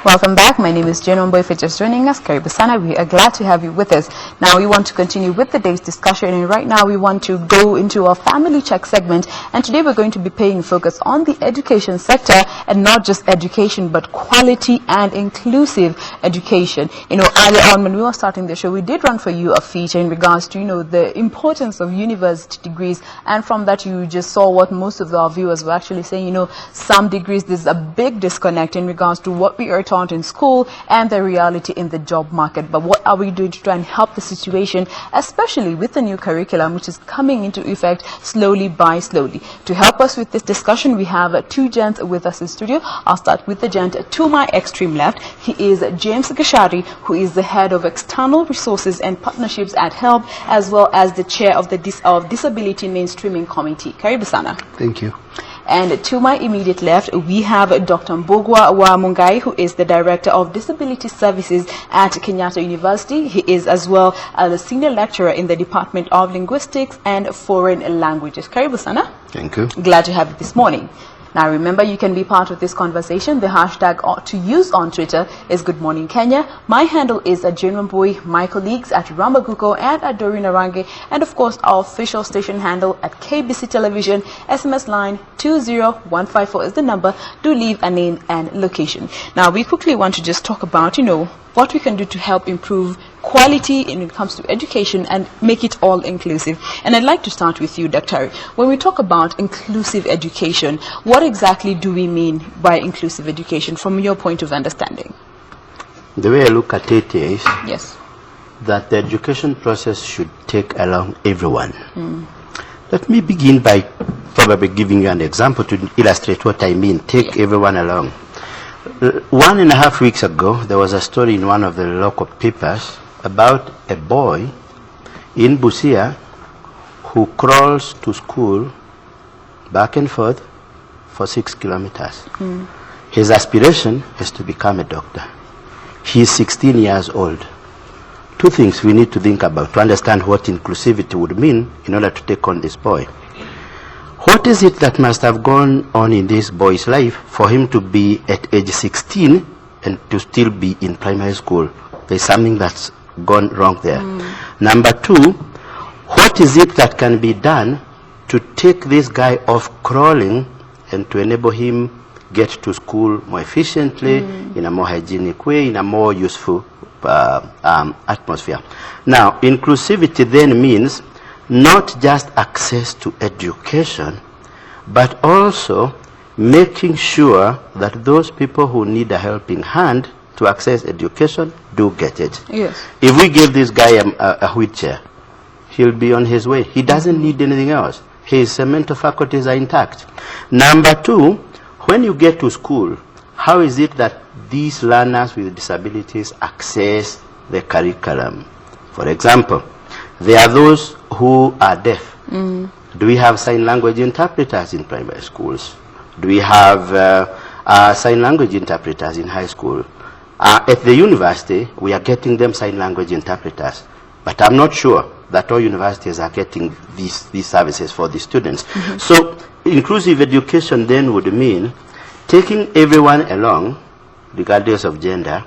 Welcome back. My name is Jane Omboy. If you're just joining us, Karibu Sana. We are glad to have you with us. Now we want to continue with the day's discussion, and right now we want to go into our family check segment, and today we're going to be paying focus on the education sector, and not just education but quality and inclusive education. Earlier on when we were starting the show, we did run for you a feature in regards to the importance of university degrees, and from that you just saw what most of our viewers were actually saying. Some degrees, there's a big disconnect in regards to what we are taught in school and the reality in the job market. But what are we doing to try and help the situation, especially with the new curriculum which is coming into effect slowly by slowly? To help us with this discussion, we have two gents with us in studio. I'll start with the gent to my extreme left. He is James Gashari, who is the head of external resources and partnerships at HELB, as well as the chair of the Disability Mainstreaming Committee. Karibu Sana. Thank you. And to my immediate left, we have Dr. Mbogwa Wamungai, who is the Director of Disability Services at Kenyatta University. He is as well the Senior Lecturer in the Department of Linguistics and Foreign Languages. Karibu Sana. Thank you. Glad to have you this morning. Now remember, you can be part of this conversation. The hashtag to use on Twitter is Good Morning Kenya. My handle is @JaneWamboy. My colleagues at Rambaguko and at Doreen Arange, and of course our official station handle at KBC Television. SMS line 20154 is the number. Do leave a name and location. Now we quickly want to just talk about what we can do to help improve quality when it comes to education and make it all inclusive. And I'd like to start with you, Dr. When we talk about inclusive education, what exactly do we mean by inclusive education from your point of understanding? The way I look at it is yes, that the education process should take along everyone. Let me begin by probably giving you an example to illustrate what I mean, take everyone along. 1.5 weeks ago, there was a story in one of the local papers about a boy in Busia who crawls to school back and forth for 6 kilometers. His aspiration is to become a doctor. He is 16 years old. Two things we need to think about to understand what inclusivity would mean in order to take on this boy. What is it that must have gone on in this boy's life for him to be at age 16 and to still be in primary school? There's something that's gone wrong there. Number two, what is it that can be done to take this guy off crawling and to enable him get to school more efficiently, in a more hygienic way, in a more useful atmosphere? Now, inclusivity then means not just access to education, but also making sure that those people who need a helping hand to access education do get it. Yes. If we give this guy a wheelchair, he'll be on his way. He doesn't need anything else. His mental faculties are intact. Number two, when you get to school, how is it that these learners with disabilities access the curriculum? For example, there are those who are deaf. Do we have sign language interpreters in primary schools? Do we have sign language interpreters in high school? At the university, we are getting them sign language interpreters. But I'm not sure that all universities are getting these services for the students. So inclusive education then would mean taking everyone along, regardless of gender,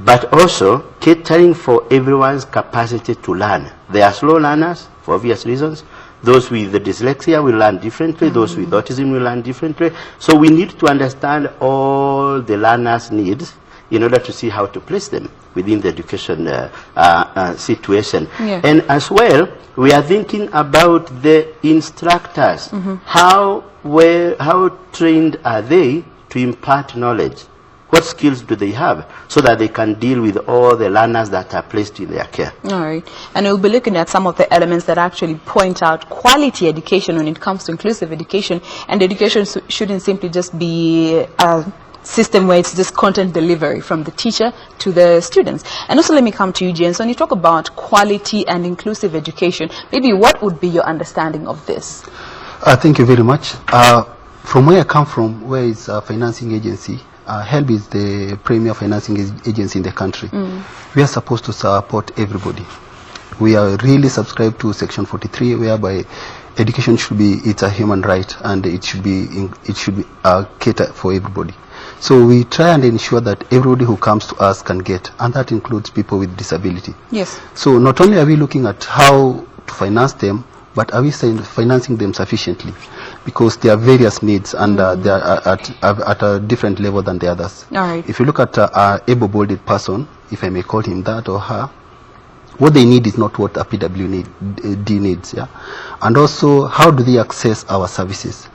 but also catering for everyone's capacity to learn. They are slow learners for obvious reasons. Those with the dyslexia will learn differently. Those with autism will learn differently. So we need to understand all the learners' needs in order to see how to place them within the education situation. Yeah. And as well, we are thinking about the instructors. How trained are they to impart knowledge? What skills do they have so that they can deal with all the learners that are placed in their care? All right. And we'll be looking at some of the elements that actually point out quality education when it comes to inclusive education. And education shouldn't simply just be a system where it's just content delivery from the teacher to the students. And also let me come to you, James. When you talk about quality and inclusive education, maybe what would be your understanding of this? Thank you very much. From where I come from, where is a financing agency, HELB is the premier financing agency in the country. We are supposed to support everybody. We are really subscribed to Section 43, whereby education should be, it's a human right, and it should be cater for everybody. So we try and ensure that everybody who comes to us can get, and that includes people with disability. Yes. So not only are we looking at how to finance them, but are we financing them sufficiently? Because there are various needs, and they are at a different level than the others. All right. If you look at an able-bodied person, if I may call him that or her, what they need is not what a PWD needs, yeah? And also, how do they access our services?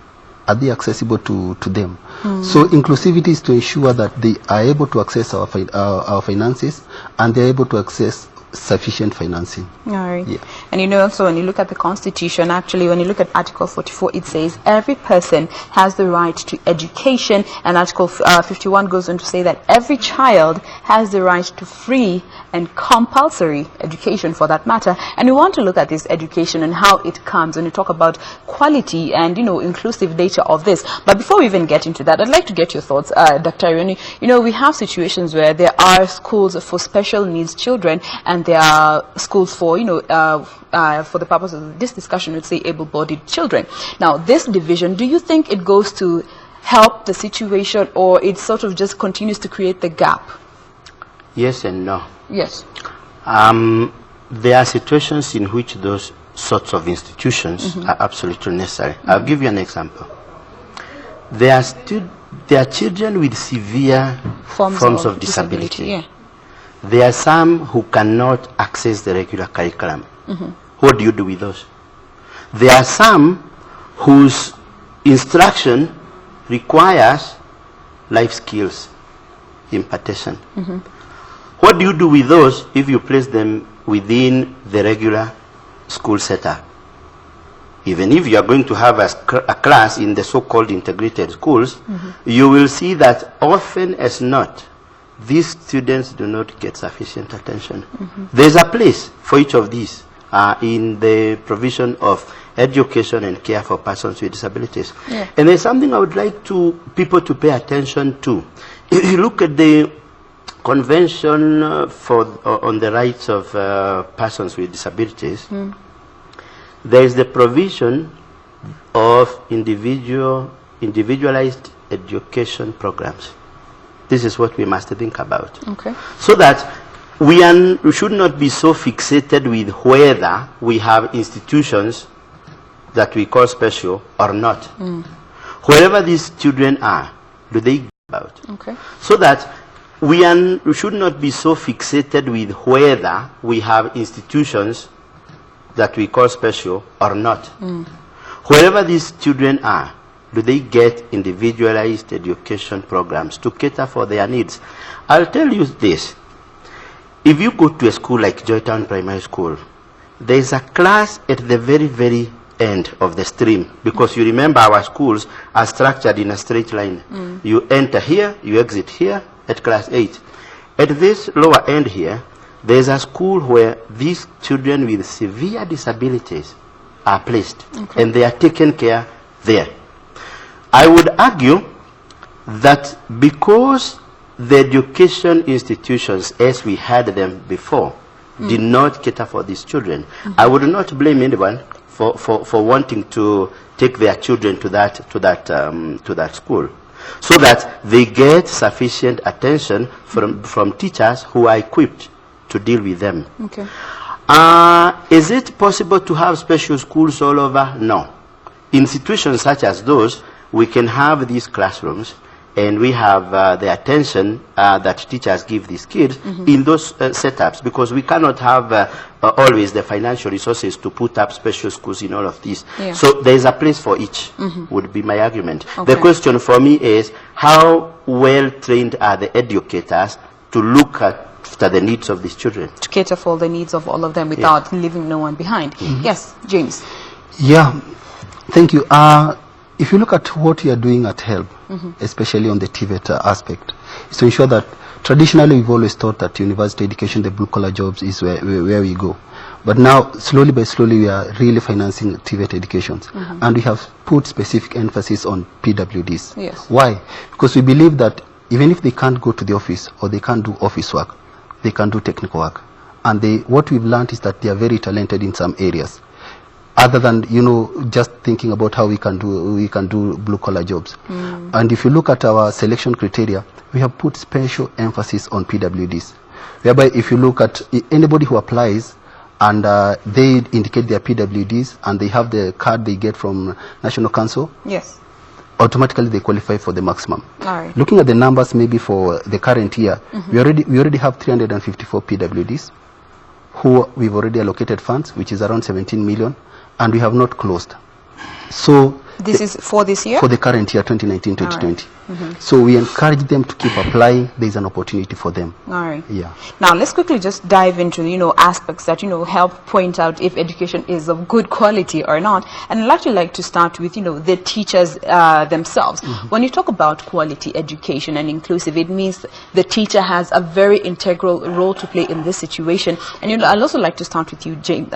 Are they accessible to them? So inclusivity is to ensure that they are able to access our finances, and they're able to access sufficient financing. All right. Yeah. And you know, also when you look at the Constitution, actually when you look at Article 44, it says every person has the right to education, and Article 51 goes on to say that every child has the right to free and compulsory education, for that matter. And we want to look at this education and how it comes when you talk about quality and, you know, inclusive nature of this. But before we even get into that, I'd like to get your thoughts, Dr. Arioni. You know, we have situations where there are schools for special needs children, and there are schools for, you know, for the purpose of this discussion, we'd say able-bodied children. Now, this division, do you think it goes to help the situation, or it sort of just continues to create the gap? Yes and no. Yes. There are situations in which those sorts of institutions are absolutely necessary. I'll give you an example. There are children with severe forms of disability. Yeah. There are some who cannot access the regular curriculum. What do you do with those? There are some whose instruction requires life skills impartation. What do you do with those if you place them within the regular school setup? Even if you are going to have a class in the so-called integrated schools, you will see that often as not, these students do not get sufficient attention. There's a place for each of these in the provision of education and care for persons with disabilities. Yeah. And there's something I would like people to pay attention to. If you look at the Convention on the Rights of Persons with Disabilities, there is the provision of individualized education programs. This is what we must think about. Okay. So that we should not be so fixated with whether we have institutions that we call special or not. Wherever these children are, do they get about? Okay. So that we should not be so fixated with whether we have institutions that we call special or not. Wherever these children are, do they get individualized education programs to cater for their needs? I'll tell you this. If you go to a school like Joytown Primary School, there is a class at the very, very end of the stream, because you remember our schools are structured in a straight line. You enter here, you exit here at class 8. At this lower end here, there's a school where these children with severe disabilities are placed, and they are taken care there. I would argue that because the education institutions, as we had them before, did not cater for these children, I would not blame anyone for wanting to take their children to that school, so that they get sufficient attention from teachers who are equipped to deal with them. Okay. Is it possible to have special schools all over? No. In situations such as those, we can have these classrooms, and we have the attention that teachers give these kids in those setups, because we cannot have always the financial resources to put up special schools in all of these. Yeah. So there is a place for each, would be my argument. Okay. The question for me is, how well trained are the educators to look after the needs of these children? To cater for the needs of all of them without leaving no one behind. Yes, James. Yeah, thank you. If you look at what we are doing at HELB, especially on the TVET aspect, is to ensure that traditionally we've always thought that university education, the blue-collar jobs, is where we go. But now, slowly by slowly, we are really financing TVET educations. And we have put specific emphasis on PWDs. Yes. Why? Because we believe that even if they can't go to the office or they can't do office work, they can do technical work. And what we've learned is that they are very talented in some areas. other than, you know, just thinking about how we can do blue collar jobs. And if you look at our selection criteria, we have put special emphasis on PWDs, whereby if you look at anybody who applies and they indicate their PWDs and they have the card they get from National Council, Yes. automatically they qualify for the maximum. All right. Looking at the numbers maybe for the current year, we already have 354 PWDs who we've already allocated funds, which is around 17 million, and we have not closed. So This is for this year? for the current year, 2019-2020. So we encourage them to keep applying. There is an opportunity for them. All right. Yeah. Now let's quickly just dive into, you know, aspects that, you know, help point out if education is of good quality or not. And I'd actually like to start with, you know, the teachers themselves. When you talk about quality education and inclusive, it means the teacher has a very integral role to play in this situation. And, you know, I'd also like to start with you, James.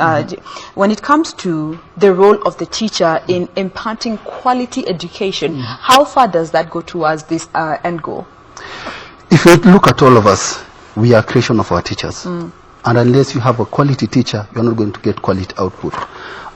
When it comes to the role of the teacher in imparting quality education, how far does that go towards this end goal? If you look at all of us, we are creation of our teachers. And unless you have a quality teacher, you're not going to get quality output.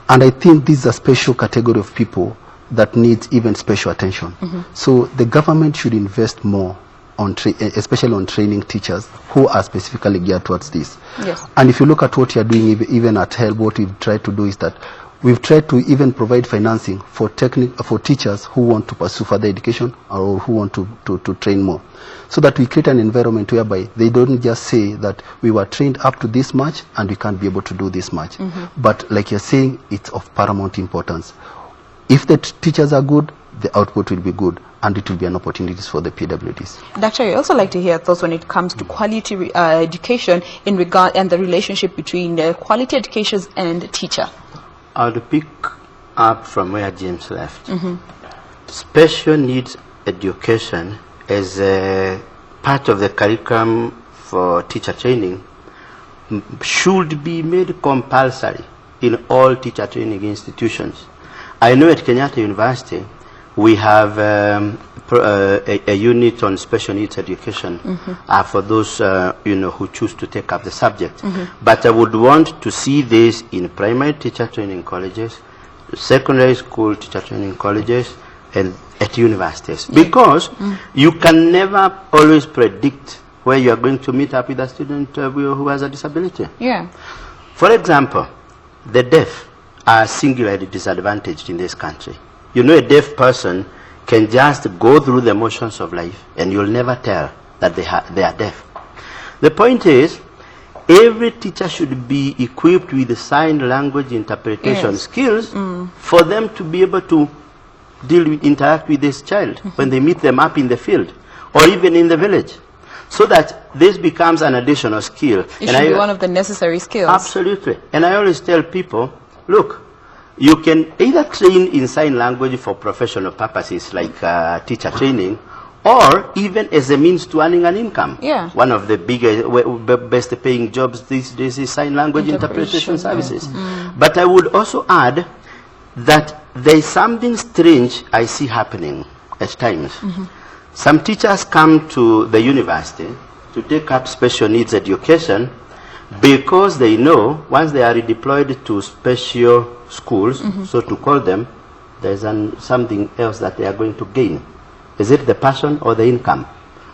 And I think this is a special category of people that needs even special attention. So the government should invest more on especially on training teachers who are specifically geared towards this. Yes. And if you look at what you're doing, even at HELB, what we've tried to do is that we've tried to even provide financing for teachers who want to pursue further education or who want to train more, so that we create an environment whereby they don't just say that we were trained up to this much and we can't be able to do this much. But like you're saying, it's of paramount importance. If the teachers are good, the output will be good, and it will be an opportunity for the PWDs. Doctor, I also like to hear thoughts when it comes to quality education in regard and the relationship between quality education and teacher. I'll pick up from where James left. Special needs education as a part of the curriculum for teacher training should be made compulsory in all teacher training institutions. I know at Kenyatta University we have a unit on special needs education for those you know, who choose to take up the subject. But I would want to see this in primary teacher training colleges, secondary school teacher training colleges, and at universities. Because you can never always predict where you are going to meet up with a student who has a disability. Yeah. For example, the deaf are singularly disadvantaged in this country. You know, a deaf person can just go through the motions of life and you'll never tell that they are deaf. The point is, every teacher should be equipped with the sign language interpretation skills for them to be able to interact with this child when they meet them up in the field or even in the village, so that this becomes an additional skill. It should be one of the necessary skills. Absolutely. And I always tell people, look, you can either train in sign language for professional purposes like teacher training, or even as a means to earning an income. Yeah. One of the best paying jobs these days is sign language interpretation services. But I would also add that there is something strange I see happening at times. Some teachers come to the university to take up special needs education because they know once they are redeployed to special schools, so to call them, there's something else that they are going to gain. Is it the passion or the income?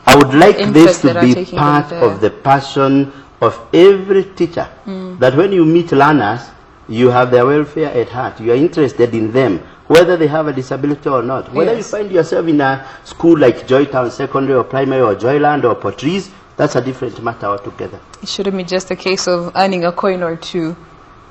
I would like this to be part of the passion of every teacher, that when you meet learners, you have their welfare at heart. You are interested in them, whether they have a disability or not. Whether you find yourself in a school like Joytown Secondary or Primary or Joyland or Portrees, that's a different matter altogether. It shouldn't be just a case of earning a coin or two.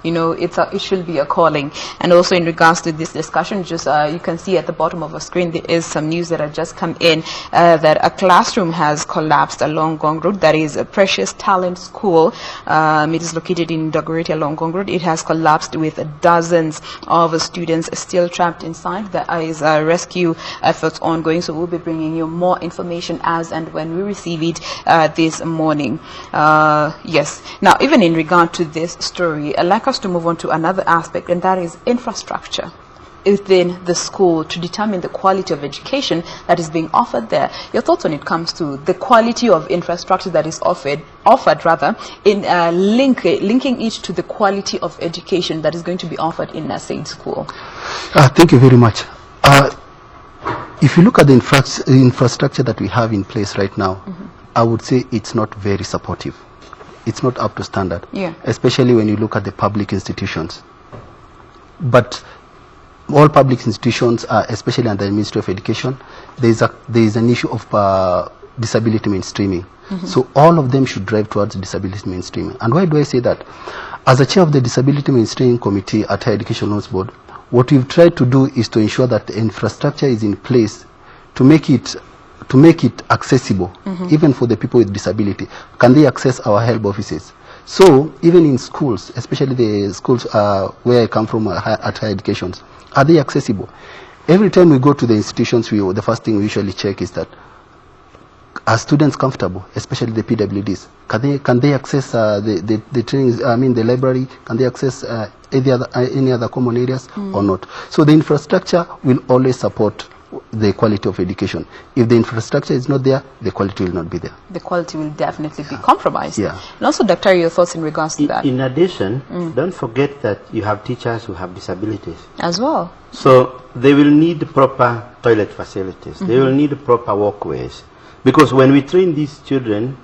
You know, it should be a calling. And also in regards to this discussion, just you can see at the bottom of our screen, there is some news that have just come in that a classroom has collapsed along Gong Road. That is a Precious Talent School. It is located in Dagoretti along Gong Road. It has collapsed with dozens of students still trapped inside. There is rescue efforts ongoing, so we'll be bringing you more information as and when we receive it this morning. Yes. Now, even in regard to this story, I'd like us to move on to another aspect, and that is infrastructure. within the school to determine the quality of education that is being offered there. Your thoughts when it comes to the quality of infrastructure that is offered in linking it to the quality of education that is going to be offered in a said school? Thank you very much. If you look at the infrastructure that we have in place right now, I would say it's not very supportive. It's not up to standard, especially when you look at the public institutions. But all public institutions, especially under the Ministry of Education, there is an issue of disability mainstreaming. So all of them should drive towards disability mainstreaming. And why do I say that? As a chair of the Disability Mainstreaming Committee at Higher Education Loans Board, what we've tried to do is to ensure that the infrastructure is in place to make it accessible, even for the people with disability. Can they access our help offices? So even in schools, especially the schools where I come from at higher educations, are they accessible? Every time we go to the institutions, the first thing we usually check is that, are students comfortable, especially the PWDs? Can they access the trainings, the library? Can they access any other common areas or not? So the infrastructure will always support the quality of education. If the infrastructure is not there, the quality will not be there. The quality will definitely be compromised. Yeah. And also, Dr., your thoughts in regards to that? In addition, don't forget that you have teachers who have disabilities. As well. So they will need proper toilet facilities. They will need proper walkways. Because when we train these children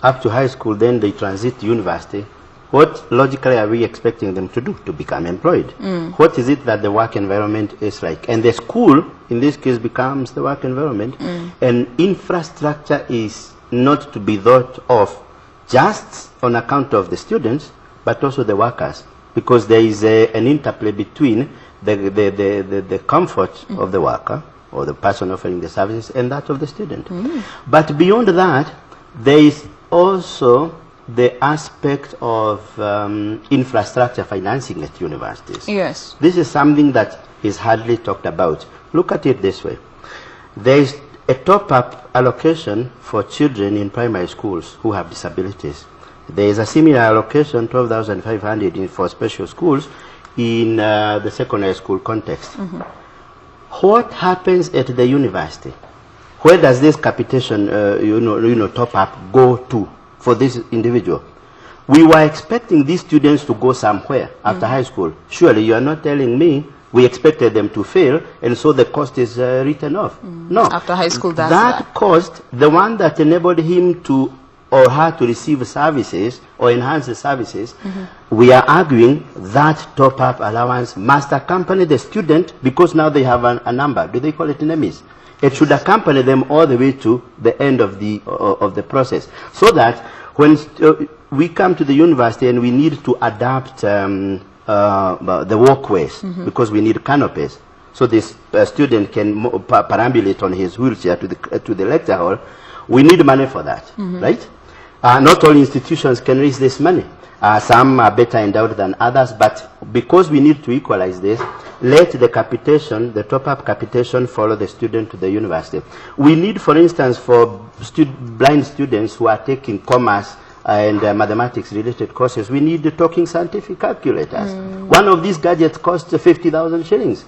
up to high school, then they transit to university, what logically are we expecting them to do? To become employed. What is it that the work environment is like? And the school, in this case, becomes the work environment. And infrastructure is not to be thought of just on account of the students, but also the workers. Because there is an interplay between the comfort of the worker, or the person offering the services, and that of the student. But beyond that, there is also the aspect of infrastructure financing at universities. Yes. This is something that is hardly talked about. Look at it this way. There is a top-up allocation for children in primary schools who have disabilities. There is a similar allocation, 12,500 for special schools in the secondary school context. What happens at the university? Where does this capitation, top-up go to for this individual? We were expecting these students to go somewhere after high school. Surely you are not telling me we expected them to fail, and so the cost is written off. No. After high school, that cost, the one that enabled him to or her to receive services or enhance the services, we are arguing that top-up allowance must accompany the student, because now they have a number. Do they call it NEMIS? It should accompany them all the way to the end of the process, so that when we come to the university and we need to adapt the walkways, because we need canopies, so this student can perambulate on his wheelchair to the lecture hall, we need money for that, right? Not all institutions can raise this money. Some are better endowed than others, but because we need to equalize this, let the capitation, the top-up capitation, follow the student to the university. We need, for instance, for blind students who are taking commerce and mathematics-related courses, we need the talking scientific calculators. One of these gadgets costs 50,000 shillings.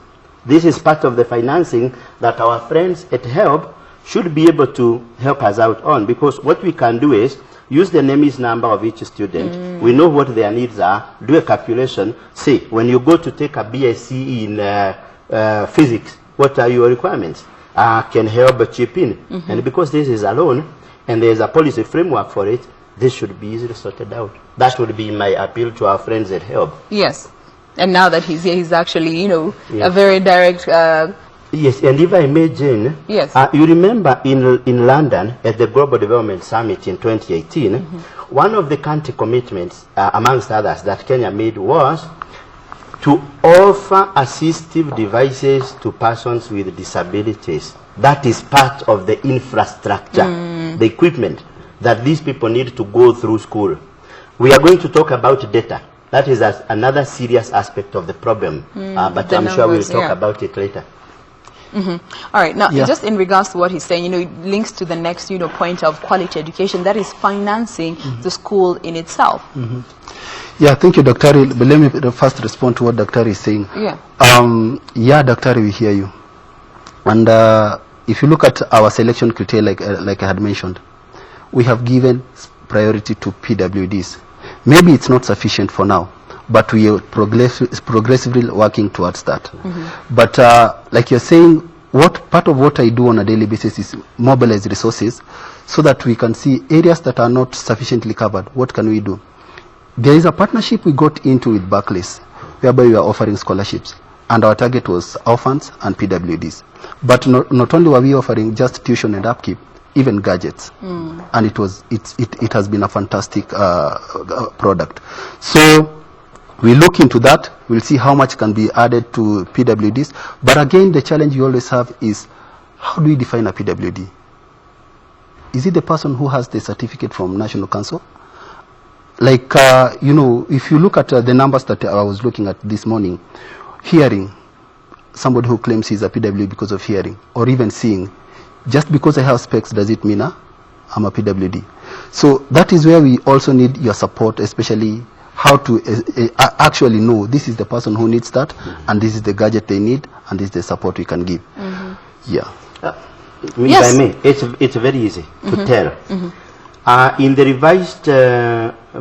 This is part of the financing that our friends at HELP should be able to help us out on, because what we can do is use the NEMIS number of each student. We know what their needs are. Do a calculation. Say, when you go to take a BSc in physics, what are your requirements? Can HELP chip in? And because this is a loan, and there is a policy framework for it, this should be easily sorted out. That would be my appeal to our friends at HELP. Yes. And now that he's here, he's actually, a very direct... Yes, and if I may, Jane, yes. You remember in London at the Global Development Summit in 2018, one of the country commitments, amongst others, that Kenya made was to offer assistive devices to persons with disabilities. That is part of the infrastructure, the equipment that these people need to go through school. We are going to talk about data. That is another serious aspect of the problem, but I'm sure we'll talk about it later. All right. Now, just in regards to what he's saying, it links to the next, point of quality education, that is financing the school in itself. Yeah, thank you, Dr. But let me first respond to what Dr. is saying. Yeah. Yeah, Dr. we hear you. And if you look at our selection criteria, like I had mentioned, we have given priority to PWDs. Maybe it's not sufficient for now, but we are progressively working towards that. But like you're saying, part of what I do on a daily basis is mobilize resources so that we can see areas that are not sufficiently covered. What can we do? There is a partnership we got into with Barclays, whereby we are offering scholarships, and our target was orphans and PWDs. But not only were we offering just tuition and upkeep, even gadgets, and it has been a fantastic product. So we look into that. We'll see how much can be added to PWDs. But again, the challenge you always have is, how do we define a PWD? Is it the person who has the certificate from National Council? Like, you know, if you look at the numbers that I was looking at this morning, hearing, somebody who claims he's a PWD because of hearing, or even seeing, just because I have specs, does it mean I'm a PWD? So that is where we also need your support, especially how to actually know this is the person who needs that, and this is the gadget they need, and this is the support we can give. Yeah. Yes. If I may, it's very easy to tell. In the revised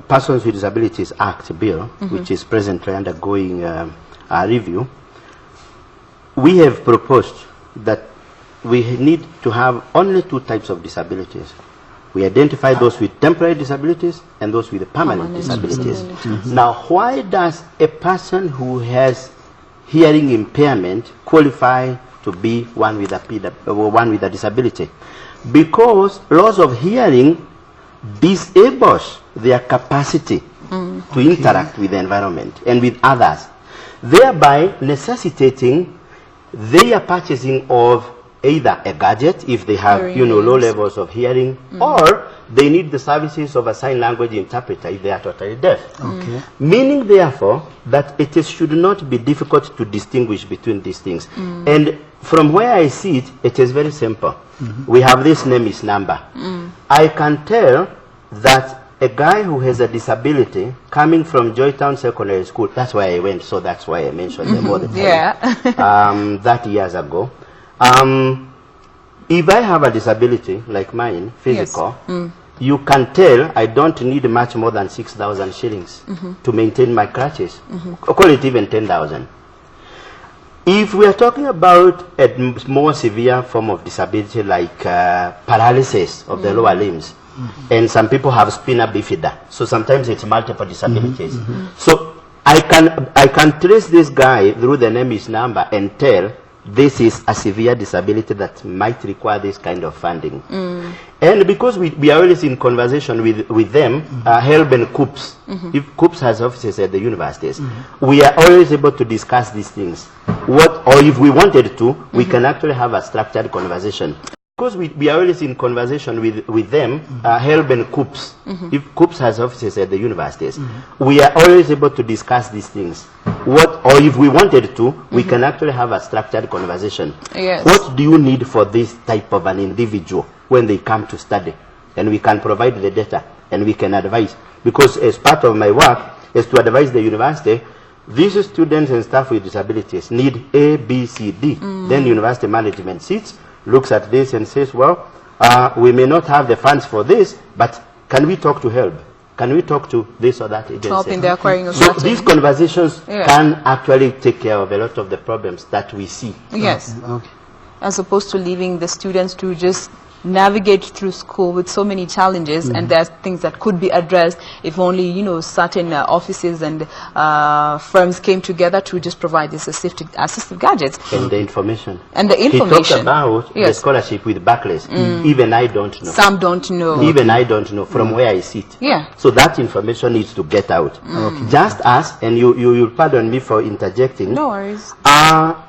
Persons with Disabilities Act bill, which is presently undergoing a review, we have proposed that we need to have only two types of disabilities. We identify those with temporary disabilities and those with permanent disabilities. Now, why does a person who has hearing impairment qualify to be one with a disability? Because loss of hearing disables their capacity to interact with the environment and with others, thereby necessitating their purchasing of either a gadget if they have low levels of hearing, or they need the services of a sign language interpreter if they are totally deaf. Meaning therefore that it should not be difficult to distinguish between these things. And from where I see it, it is very simple. We have this NEMIS number. I can tell that a guy who has a disability coming from Joytown Secondary School, that's why I went, so that's why I mentioned them all the time, that years ago. If I have a disability like mine, physical, you can tell I don't need much more than 6,000 shillings to maintain my crutches. Call it even 10,000. If we are talking about a more severe form of disability like paralysis of the lower limbs, and some people have spina bifida, so sometimes it's multiple disabilities. So I can trace this guy through the NEMIS number and tell this is a severe disability that might require this kind of funding. And because we are always in conversation with them, HELB and COOPS, if COOPS has offices at the universities, we are always able to discuss these things. Or if we wanted to, we can actually have a structured conversation. Because we are always in conversation with them, HELB and COOPS, if COOPS has offices at the universities, we are always able to discuss these things. Or if we wanted to, we can actually have a structured conversation. What do you need for this type of an individual when they come to study? And we can provide the data and we can advise. Because as part of my work is to advise the university, these students and staff with disabilities need A, B, C, D. Then university management sits, looks at this and says, well, we may not have the funds for this, but can we talk to HELB? Can we talk to this or that agency? Help in the acquiring of so these conversations can actually take care of a lot of the problems that we see. Yes. As opposed to leaving the students to just navigate through school with so many challenges, and there's things that could be addressed if only certain offices and firms came together to just provide these assistive gadgets and the information. He talked about the scholarship with Barclays. Even I don't know. Some don't know. Even I don't know from where I sit. So that information needs to get out. Just as, and you'll pardon me for interjecting. No worries.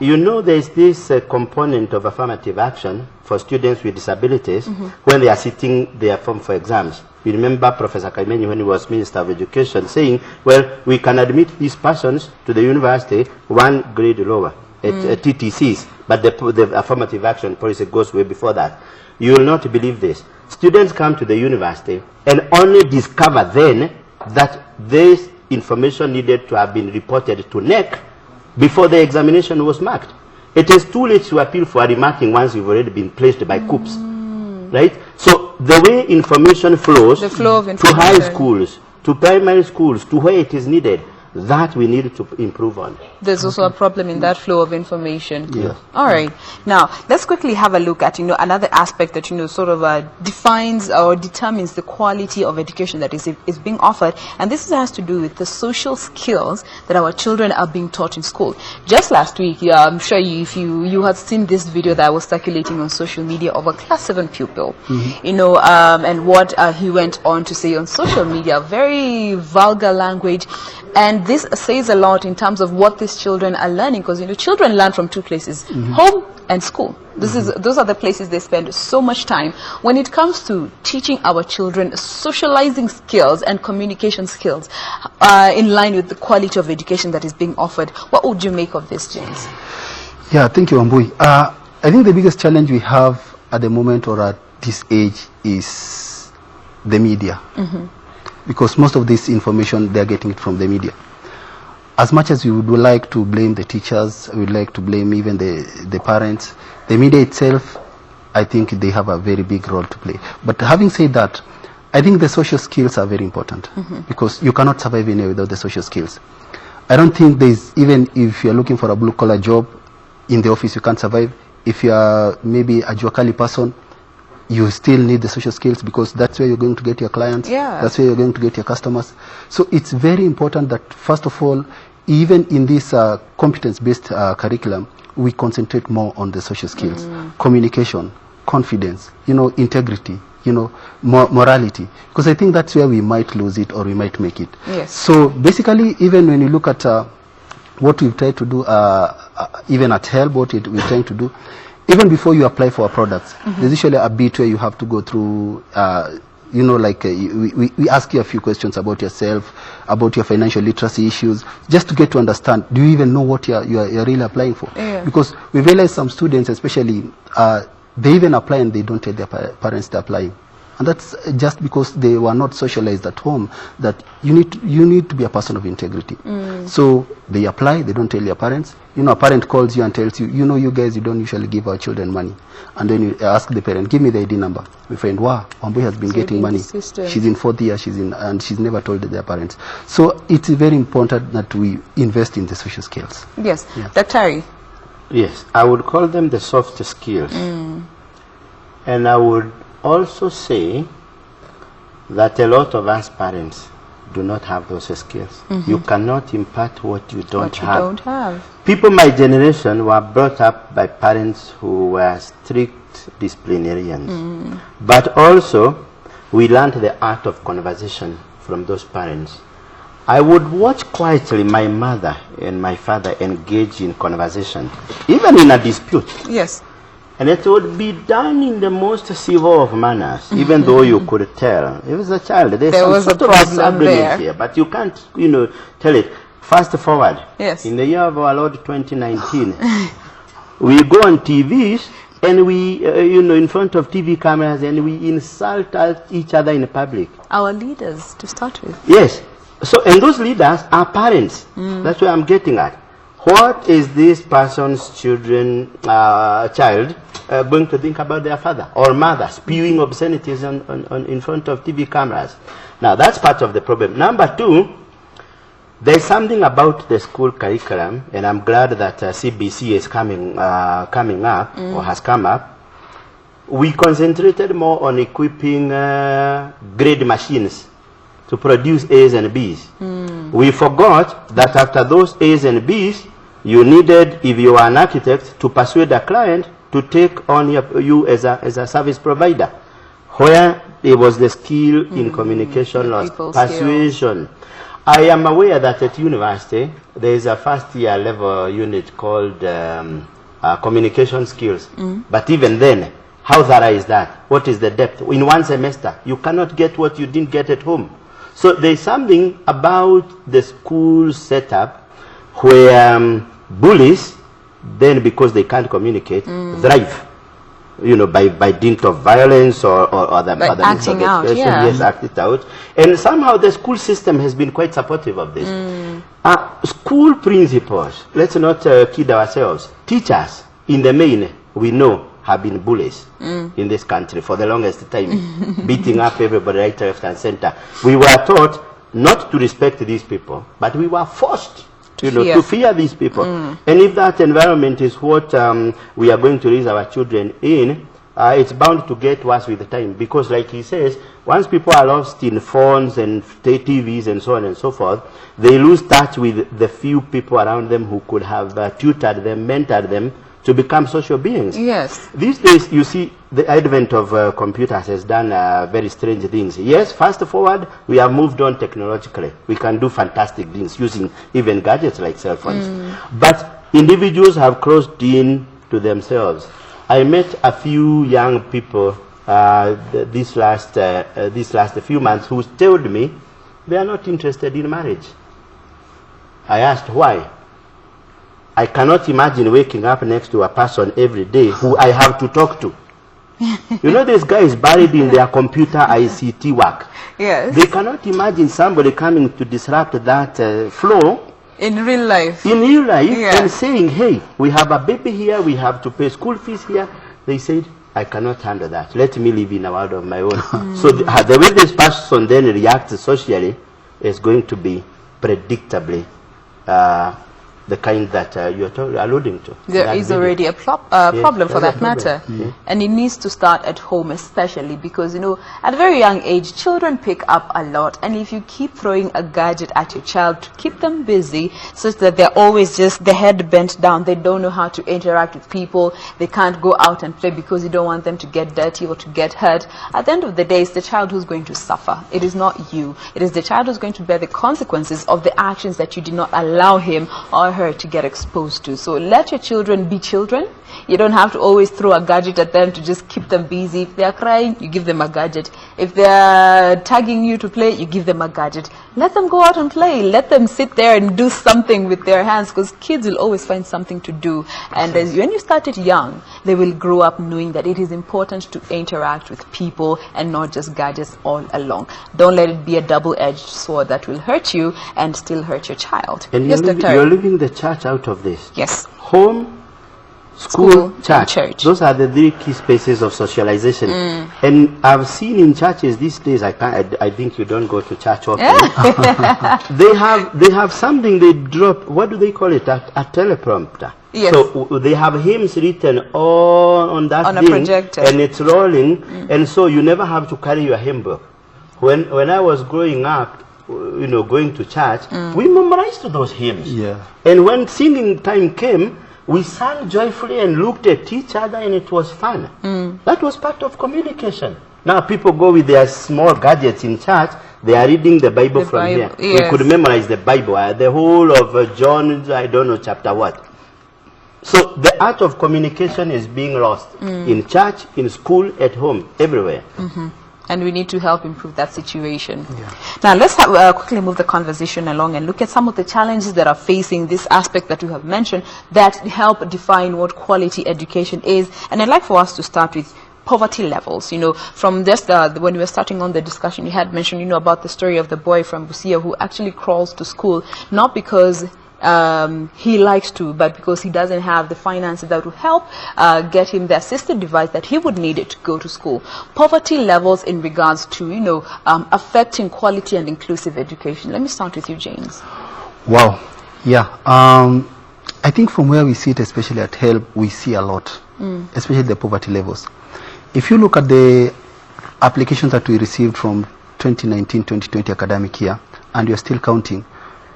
There's this component of affirmative action for students with disabilities when they are sitting their form for exams. You remember Professor Kaimenyi, when he was Minister of Education, saying, well, we can admit these persons to the university one grade lower at TTCs, but the affirmative action policy goes way before that. You will not believe this. Students come to the university and only discover then that this information needed to have been reported to NEC before the examination was marked. It is too late to appeal for a remarking once you've already been placed by COOPS, right? So the way information flows The flow of to information. high schools, to primary schools, to where it is needed, that we need to improve on. There's also a problem in that flow of information. Yes. All right. Now, let's quickly have a look at, another aspect that, sort of defines or determines the quality of education that is being offered. And this has to do with the social skills that our children are being taught in school. Just last week, I'm sure if you had seen this video that was circulating on social media of a class 7 pupil, and what he went on to say on social media, very vulgar language. And this says a lot in terms of what these children are learning, because children learn from two places, home and school. Those are the places they spend so much time. When it comes to teaching our children socializing skills and communication skills in line with the quality of education that is being offered, what would you make of this, James? Yeah, thank you, Wambui. I think the biggest challenge we have at the moment or at this age is the media. Because most of this information, they're getting it from the media. As much as we would like to blame the teachers, we would like to blame even the parents, the media itself, I think they have a very big role to play. But having said that, I think the social skills are very important, because you cannot survive anywhere without the social skills. I don't think there's, even if you're looking for a blue-collar job in the office, you can't survive. If you are maybe a Juakali person, you still need the social skills, because that's where you're going to get your clients. Yeah. That's where you're going to get your customers. So it's very important that, first of all, even in this competence-based curriculum, we concentrate more on the social skills, communication, confidence, integrity, morality. Because I think that's where we might lose it or we might make it. Yes. So basically, even when you look at what we've tried to do, even at HELB, what we're trying to do, even before you apply for a product, there's usually a bit where you have to go through, we ask you a few questions about yourself, about your financial literacy issues, just to get to understand, do you even know what you're really applying for? Yeah. Because we realize some students, especially, they even apply and they don't tell their parents they're applying. And that's just because they were not socialized at home, that you need to be a person of integrity. So they apply, they don't tell their parents. A parent calls you and tells you, you guys, you don't usually give our children money. And then you ask the parent, give me the ID number. We find, wow, Wambui has been getting money. She's in 4th year, and she's never told their parents. So it's very important that we invest in the social skills. Yes. Yeah. Dr. Yes, I would call them the soft skills. And I would also say that a lot of us parents do not have those skills. You cannot impart what you don't have. People my generation were brought up by parents who were strict disciplinarians. But also, we learned the art of conversation from those parents. I would watch quietly my mother and my father engage in conversation, even in a dispute. Yes. And it would be done in the most civil of manners, even though you could tell. It was a child. There's There some was sort a of problem disagreement there. here, but you can't, tell it. Fast forward. Yes. In the year of our Lord 2019, we go on TVs and we, in front of TV cameras, and we insult each other in public. Our leaders, to start with. Yes. So, and those leaders are parents. That's what I'm getting at. What is this person's child going to think about their father or mother spewing obscenities in front of TV cameras? Now, that's part of the problem. Number two, there's something about the school curriculum, and I'm glad that CBC is coming up or has come up. We concentrated more on equipping grade machines to produce A's and B's. We forgot that after those A's and B's, you needed, if you are an architect, to persuade a client to take on you as a service provider, where it was the skill in communication lost, persuasion. I am aware that at university, there is a first year level unit called communication skills. But even then, how thorough is that? What is the depth? In one semester, you cannot get what you didn't get at home. So there's something about the school setup where bullies, then because they can't communicate, thrive. you know, by dint of violence or other Like other means of acting out, expression. yeah. Yes, act it out. And somehow the school system has been quite supportive of this. School principals, let's not kid ourselves. Teachers, in the main, we know, have been bullies in this country for the longest time, beating up everybody right, left, and center. We were taught not to respect these people, but we were forced to fear these people. And if that environment is what we are going to raise our children in, it's bound to get worse with the time, because like he says, once people are lost in phones and TVs and so on and so forth, they lose touch with the few people around them who could have tutored them, mentored them to become social beings. Yes. These days, you see, the advent of computers has done very strange things. Yes, fast forward, we have moved on technologically. We can do fantastic things using even gadgets like cell phones. But individuals have closed in to themselves. I met a few young people these last few months who told me they are not interested in marriage. I asked why. I cannot imagine waking up next to a person every day who I have to talk to. You know, this guy is buried in their computer ICT work. Yes. They cannot imagine somebody coming to disrupt that flow In real life. in real life Yeah. and saying, hey, we have a baby here, we have to pay school fees here. They said, I cannot handle that. Let me live in a world of my own. So the way this person then reacts socially is going to be predictably the kind that you're alluding to. There That is baby. already a problem for there's that a problem. matter. And it needs to start at home, especially because, you know, at a very young age, children pick up a lot. And if you keep throwing a gadget at your child to keep them busy, such that they're always just the head bent down, they don't know how to interact with people, they can't go out and play because you don't want them to get dirty or to get hurt, at the end of the day, it's the child who's going to suffer. It is not you. It is the child who's going to bear the consequences of the actions that you did not allow him or her to get exposed to. So let your children be children. You don't have to always throw a gadget at them to just keep them busy. If they are crying, you give them a gadget. If they are tagging you to play, you give them a gadget. Let them go out and play. Let them sit there and do something with their hands, because kids will always find something to do. And when you start it young, they will grow up knowing that it is important to interact with people and not just gadgets all along. Don't let it be a double-edged sword that will hurt you and still hurt your child. And Yes, Dr. you're leaving the church out of this. Yes. Home, School, school, and church. church. Those are the three key spaces of socialization. And I've seen in churches these days, I think you don't go to church often. They have something they drop, what do they call it? A teleprompter. Yes. So they have hymns written on that On a thing, projector. and it's rolling, and so you never have to carry your hymn book. When I was growing up, you know, going to church, we memorized those hymns. Yeah. And when singing time came, we sang joyfully and looked at each other, and it was fun. That was part of communication. Now people go with their small gadgets in church. They are reading the Bible The from Bible, here. yes. We could memorize the Bible, the whole of John, I don't know, chapter what. So the art of communication is being lost in church, in school, at home, everywhere. And we need to help improve that situation. Now let's quickly move the conversation along and look at some of the challenges that are facing this aspect that you have mentioned that help define what quality education is. And I'd like for us to start with poverty levels. You know, from just when we were starting on the discussion, you had mentioned, you know, about the story of the boy from Busia who actually crawls to school, not because he likes to, but because he doesn't have the finances that would help get him the assistive device that he would need to go to school. Poverty levels in regards to, you know, affecting quality and inclusive education. Let me start with you, James. Wow. Yeah. I think from where we sit, especially at HELP, we see a lot, especially the poverty levels. If you look at the applications that we received from 2019-2020 academic year, and you're still counting,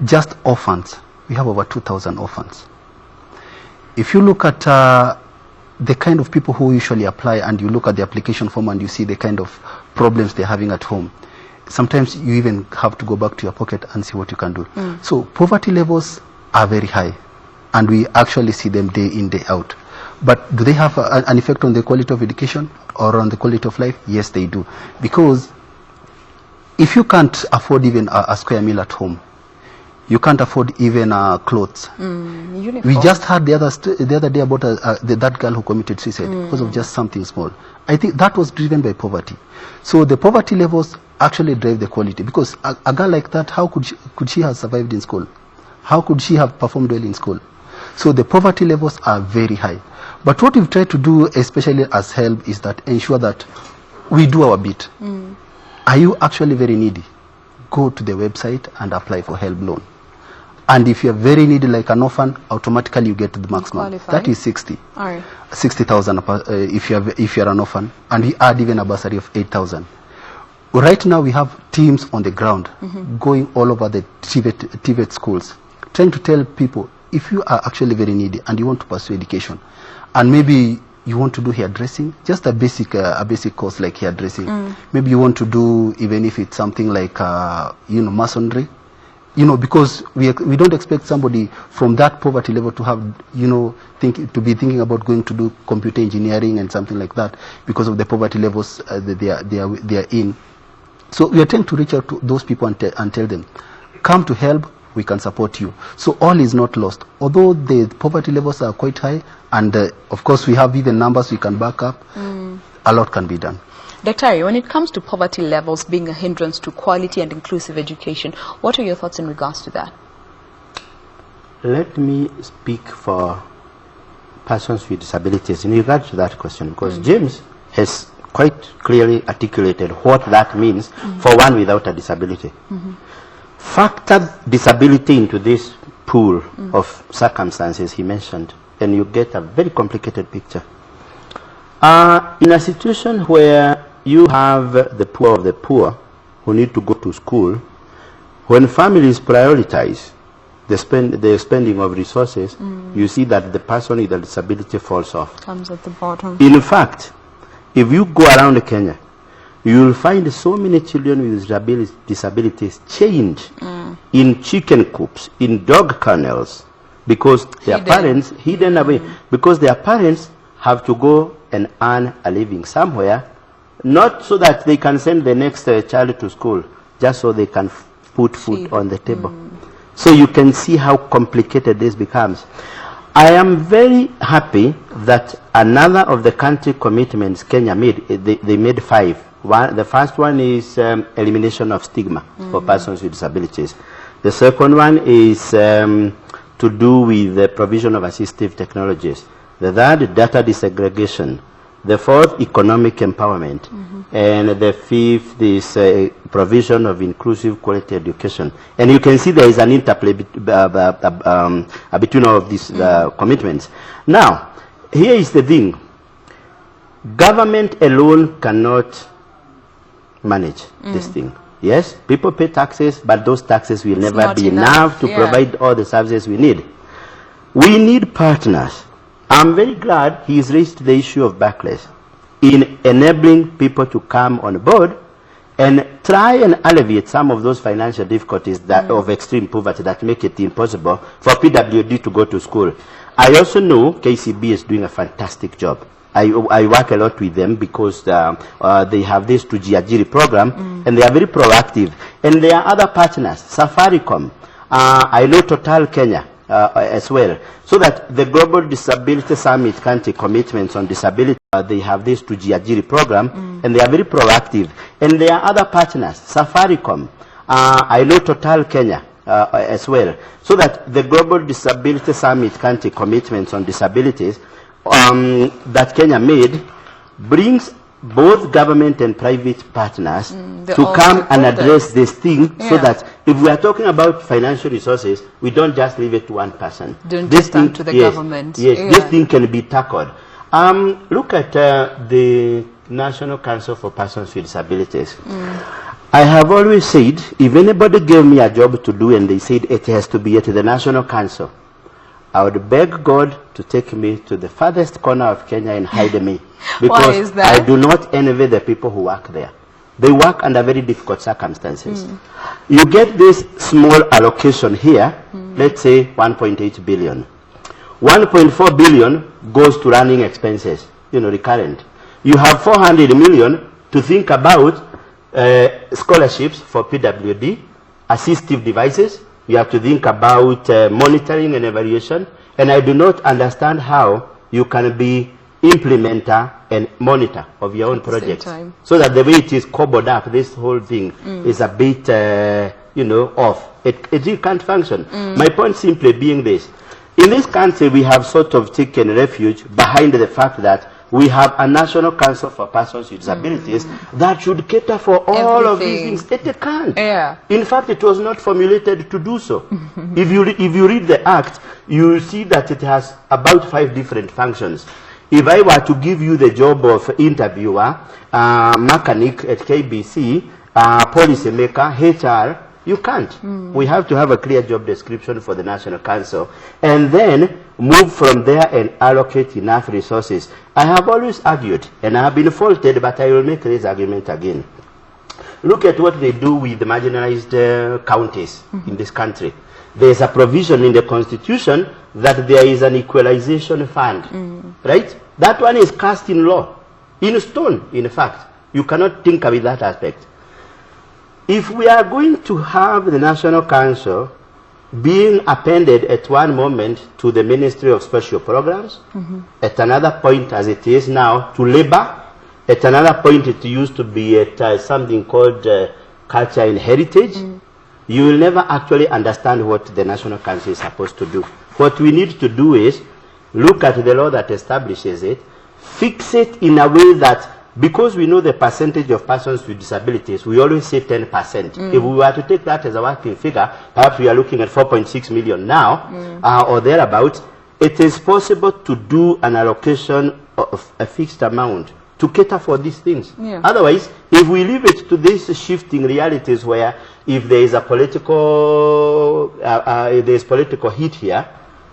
just orphans, we have over 2,000 orphans. If you look at the kind of people who usually apply, and you look at the application form and you see the kind of problems they're having at home, sometimes you even have to go back to your pocket and see what you can do. So poverty levels are very high, and we actually see them day in, day out. But do they have an effect on the quality of education or on the quality of life? Yes, they do. Because if you can't afford even a square meal at home, You can't afford even clothes. Uniform. We just had the other day about that girl who committed suicide because of just something small. I think that was driven by poverty. So the poverty levels actually drive the quality, because a girl like that, how could she have survived in school? How could she have performed well in school? So the poverty levels are very high. But what we've tried to do, especially as HELB, is that ensure that we do our bit. Are you actually very needy? Go to the website and apply for HELB loan. And if you're very needy, like an orphan, automatically you get the maximum. That is 60. All right. 60,000 if you're an orphan, and we add even a bursary of 8,000. Right now we have teams on the ground going all over the TVET schools, trying to tell people, if you are actually very needy and you want to pursue education, and maybe you want to do hairdressing, just a basic course like hairdressing. Maybe you want to do, even if it's something like masonry, because we don't expect somebody from that poverty level to have, to be thinking about going to do computer engineering and something like that because of the poverty levels that they are in. So we are trying to reach out to those people and tell them, come to HELB, we can support you. So all is not lost. Although the poverty levels are quite high, and of course we have even numbers we can back up, a lot can be done. Dr. Ari, when it comes to poverty levels being a hindrance to quality and inclusive education, what are your thoughts in regards to that? Let me speak for persons with disabilities in regard to that question, because James has quite clearly articulated what that means for one without a disability. Factor disability into this pool of circumstances he mentioned, and you get a very complicated picture. In a situation where you have the poor of the poor who need to go to school, when families prioritize the spending of resources, you see that the person with a disability falls off. Comes at the bottom. In fact, if you go around Kenya, you will find so many children with disabilities chained in chicken coops, in dog kennels, because their parents, hidden away, because their parents have to go and earn a living somewhere, not so that they can send the next child to school, just so they can put food on the table. So you can see how complicated this becomes. I am very happy that another of the country commitments Kenya made, they made 5. The first one is elimination of stigma for persons with disabilities. The second one is to do with the provision of assistive technologies. The third, data desegregation. The fourth, economic empowerment. And the fifth is provision of inclusive quality education. And you can see there is an interplay between all of these commitments. Now, here is the thing. Government alone cannot manage this thing. Yes, people pay taxes, but those taxes will never be enough to provide all the services we need. We need partners. I'm very glad he's raised the issue of Barclays in enabling people to come on board and try and alleviate some of those financial difficulties that of extreme poverty that make it impossible for PWD to go to school. I also know KCB is doing a fantastic job. I work a lot with them because they have this Tujiajiri program and they are very proactive. And there are other partners, Safaricom, I know Total Kenya as well. So that the Global Disability Summit country commitments on disability, they have this Tujiajiri program and they are very proactive. And there are other partners, Safaricom, I know Total Kenya as well. So that the Global Disability Summit country commitments on disabilities that Kenya made brings both government and private partners to come and address this thing so that if we are talking about financial resources, we don't just leave it to one person. Don't just stand to the government. Yes, this thing can be tackled. Look at the National Council for Persons with Disabilities. I have always said, if anybody gave me a job to do and they said it has to be at the National Council, I would beg God to take me to the farthest corner of Kenya and hide me. Because Why is that? I do not envy the people who work there. They work under very difficult circumstances. You get this small allocation here, let's say 1.8 billion. 1.4 billion goes to running expenses, recurrent. You have 400 million to think about scholarships for PWD, assistive devices, You have to think about monitoring and evaluation. And I do not understand how you can be implementer and monitor of your own projects. So that the way it is cobbled up, this whole thing is a bit, off. It can't function. My point simply being this. In this country, we have sort of taken refuge behind the fact that we have a National Council for Persons with Disabilities that should cater for all of these things. It can't. Yeah. In fact, it was not formulated to do so. If you read the Act, you will see that it has about 5 different functions. If I were to give you the job of interviewer, mechanic at KBC, policy maker, HR, you can't. We have to have a clear job description for the National Council and then move from there and allocate enough resources. I have always argued, and I have been faulted, but I will make this argument again. Look at what they do with the marginalized counties in this country. There is a provision in the Constitution that there is an equalization fund, right? That one is cast in law, in stone, in fact. You cannot tinker with that aspect. If we are going to have the National Council being appended at one moment to the Ministry of Special Programs, at another point, as it is now, to Labor, at another point it used to be at something called Culture and Heritage, you will never actually understand what the National Council is supposed to do. What we need to do is look at the law that establishes it, fix it in a way that, because we know the percentage of persons with disabilities, we always say 10%. If we were to take that as a working figure, perhaps we are looking at 4.6 million now, or thereabouts. It is possible to do an allocation of a fixed amount to cater for these things. Otherwise, if we leave it to these shifting realities where if there is a political, political heat here,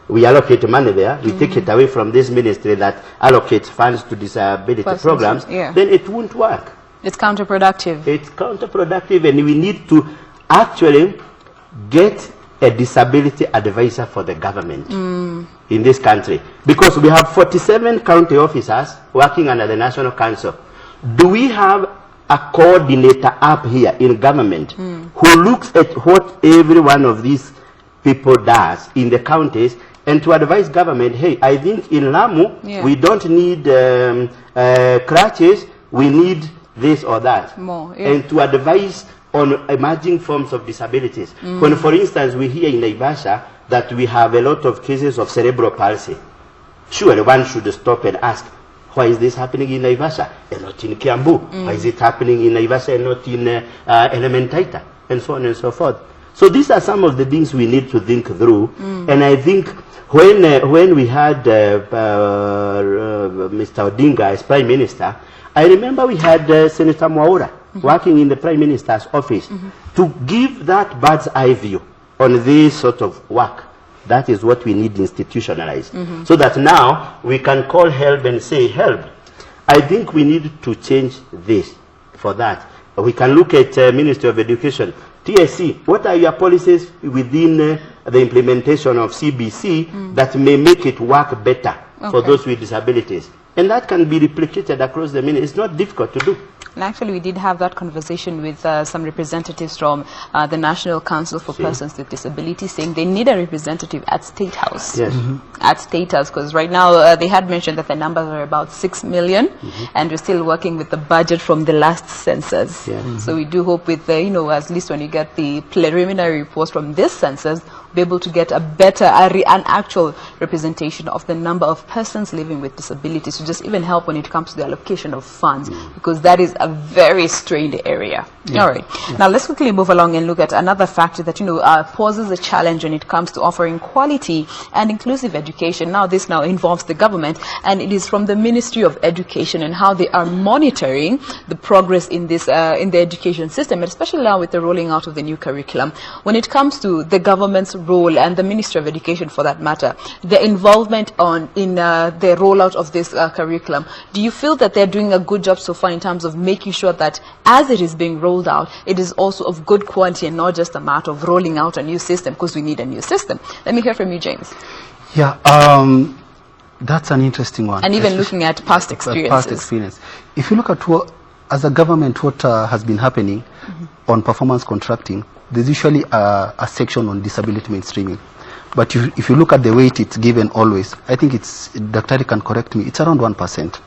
we allocate money there, we take it away from this ministry that allocates funds to disability programs, then it won't work. It's counterproductive. It's counterproductive, and we need to actually get a disability advisor for the government in this country. Because we have 47 county officers working under the National Council. Do we have a coordinator up here in government who looks at what every one of these people does in the counties and to advise government, hey, I think in Lamu, we don't need crutches, we need this or that. More, and to advise on emerging forms of disabilities. When, for instance, we hear in Naivasha that we have a lot of cases of cerebral palsy, surely one should stop and ask, why is this happening in Naivasha and not in Kiambu? Why is it happening in Naivasha and not in Elementaita? And so on and so forth. So these are some of the things we need to think through. And I think when we had Mr. Odinga as Prime Minister, I remember we had Senator Mwaura working in the Prime Minister's office to give that bird's eye view on this sort of work. That is what we need institutionalized. So that now we can call help and say, help. I think we need to change this for that. We can look at Ministry of Education. TSC, what are your policies within the implementation of CBC that may make it work better for those with disabilities? And that can be replicated across the ministry. It's not difficult to do. And actually, we did have that conversation with some representatives from the National Council for Persons with Disabilities, saying they need a representative at State House. Yes. At State House, because right now they had mentioned that the numbers are about 6 million, and we're still working with the budget from the last census. So we do hope with the, at least when you get the preliminary reports from this census, be able to get a better, an actual representation of the number of persons living with disabilities to just even help when it comes to the allocation of funds, because that is a very strained area. All right. Now let's quickly move along and look at another factor that, poses a challenge when it comes to offering quality and inclusive education. Now this involves the government, and it is from the Ministry of Education and how they are monitoring the progress in this, in the education system, and especially now with the rolling out of the new curriculum. When it comes to the government's role and the Ministry of Education for that matter, the involvement in the rollout of this curriculum, do you feel that they're doing a good job so far in terms of making sure that as it is being rolled out, it is also of good quality and not just a matter of rolling out a new system because we need a new system? Let me hear from you, James. Yeah, that's an interesting one. And even looking at past experiences. Past experience. If you look at what, as a government, what has been happening, on performance contracting, there's usually a section on disability mainstreaming. But if you look at the weight it's given always, I think it's, Dr. can correct me, it's around 1%.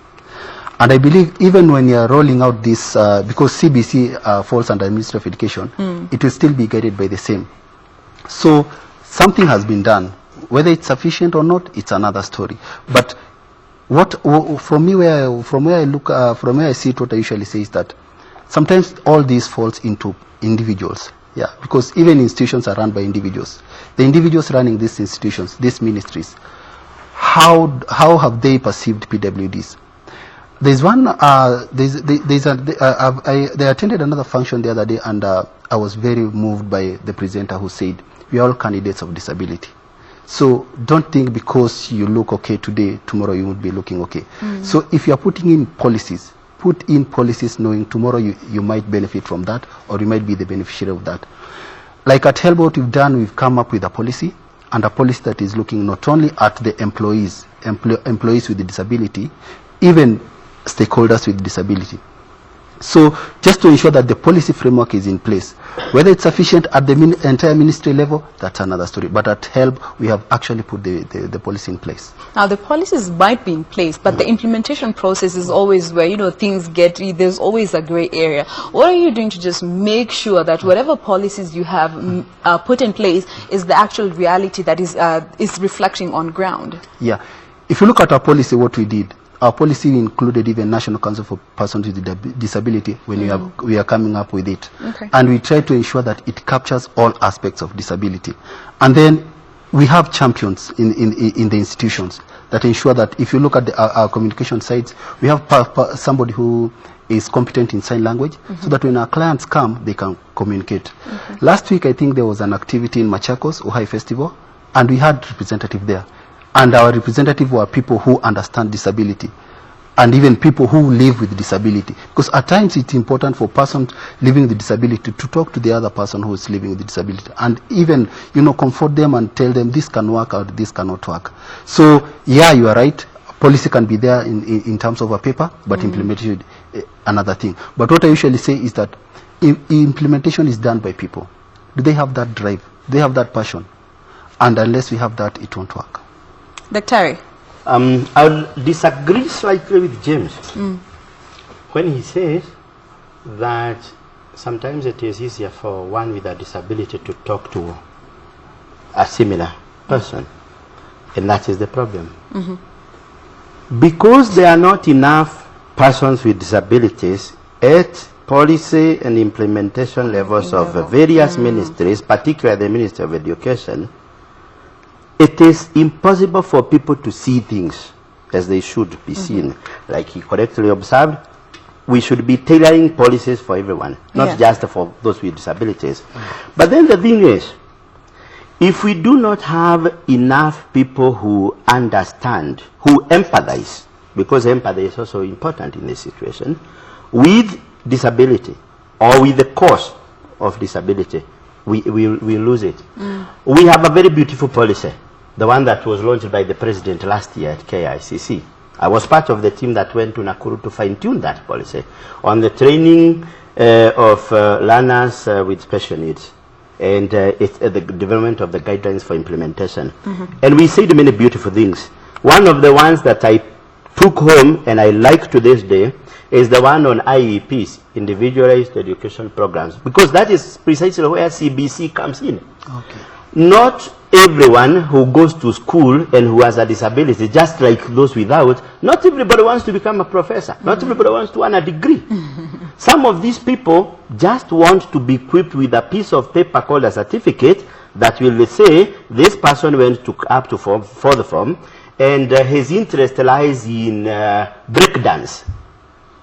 And I believe even when you're rolling out this, because CBC falls under Ministry of Education, it will still be guided by the same. So something has been done. Whether it's sufficient or not, it's another story. But from where I see it, what I usually say is that sometimes all this falls into individuals. Yeah, because even institutions are run by individuals. The individuals running these institutions, these ministries, how have they perceived PWDs? There's one, they attended another function the other day, and I was very moved by the presenter who said, we are all candidates of disability. So don't think because you look okay today, tomorrow you won't be looking okay. So if you are putting in policies, put in policies knowing tomorrow you might benefit from that, or you might be the beneficiary of that. Like at HELB, what we've done, we've come up with a policy, and a policy that is looking not only at the employees with the disability, even stakeholders with disability. So just to ensure that the policy framework is in place, whether it's sufficient at the entire ministry level, that's another story. But at HELB, we have actually put the policy in place. Now, the policies might be in place, but the implementation process is always where, you know, things get, there's always a gray area. What are you doing to just make sure that whatever policies you have put in place is the actual reality that is reflecting on ground? Yeah. If you look at our policy, what we did, our policy included even National Council for Persons with Disability when we are coming up with it. Okay. And we try to ensure that it captures all aspects of disability. And then we have champions in the institutions that ensure that if you look at our communication sites, we have somebody who is competent in sign language, so that when our clients come, they can communicate. Last week, I think there was an activity in Machakos, Ohai Festival, and we had representative there. And our representative were people who understand disability, and even people who live with disability. Because at times it's important for a person living with disability to talk to the other person who is living with disability, and even, you know, comfort them and tell them this can work or this cannot work. So yeah, you are right. Policy can be there in terms of a paper, but implementation another thing. But what I usually say is that implementation is done by people. Do they have that drive? Do they have that passion? And unless we have that, it won't work. Dr. I'll disagree slightly with James when he says that sometimes it is easier for one with a disability to talk to a similar person, and that is the problem. Because there are not enough persons with disabilities at policy and implementation levels of various ministries, particularly the Ministry of Education, it is impossible for people to see things as they should be seen. Like he correctly observed, we should be tailoring policies for everyone, not just for those with disabilities. But then the thing is, if we do not have enough people who understand, who empathize, because empathy is also important in this situation, with disability or with the cause of disability, we lose it. We have a very beautiful policy, the one that was launched by the president last year at KICC. I was part of the team that went to Nakuru to fine-tune that policy on the training of learners with special needs, and the development of the guidelines for implementation. And we said many beautiful things. One of the ones that I took home and I like to this day is the one on IEPs, individualized education programs, because that is precisely where CBC comes in. Not everyone who goes to school and who has a disability, just like those without, not everybody wants to become a professor. Not everybody wants to earn a degree. Some of these people just want to be equipped with a piece of paper called a certificate that will say this person went up to for the form, and his interest lies in breakdance.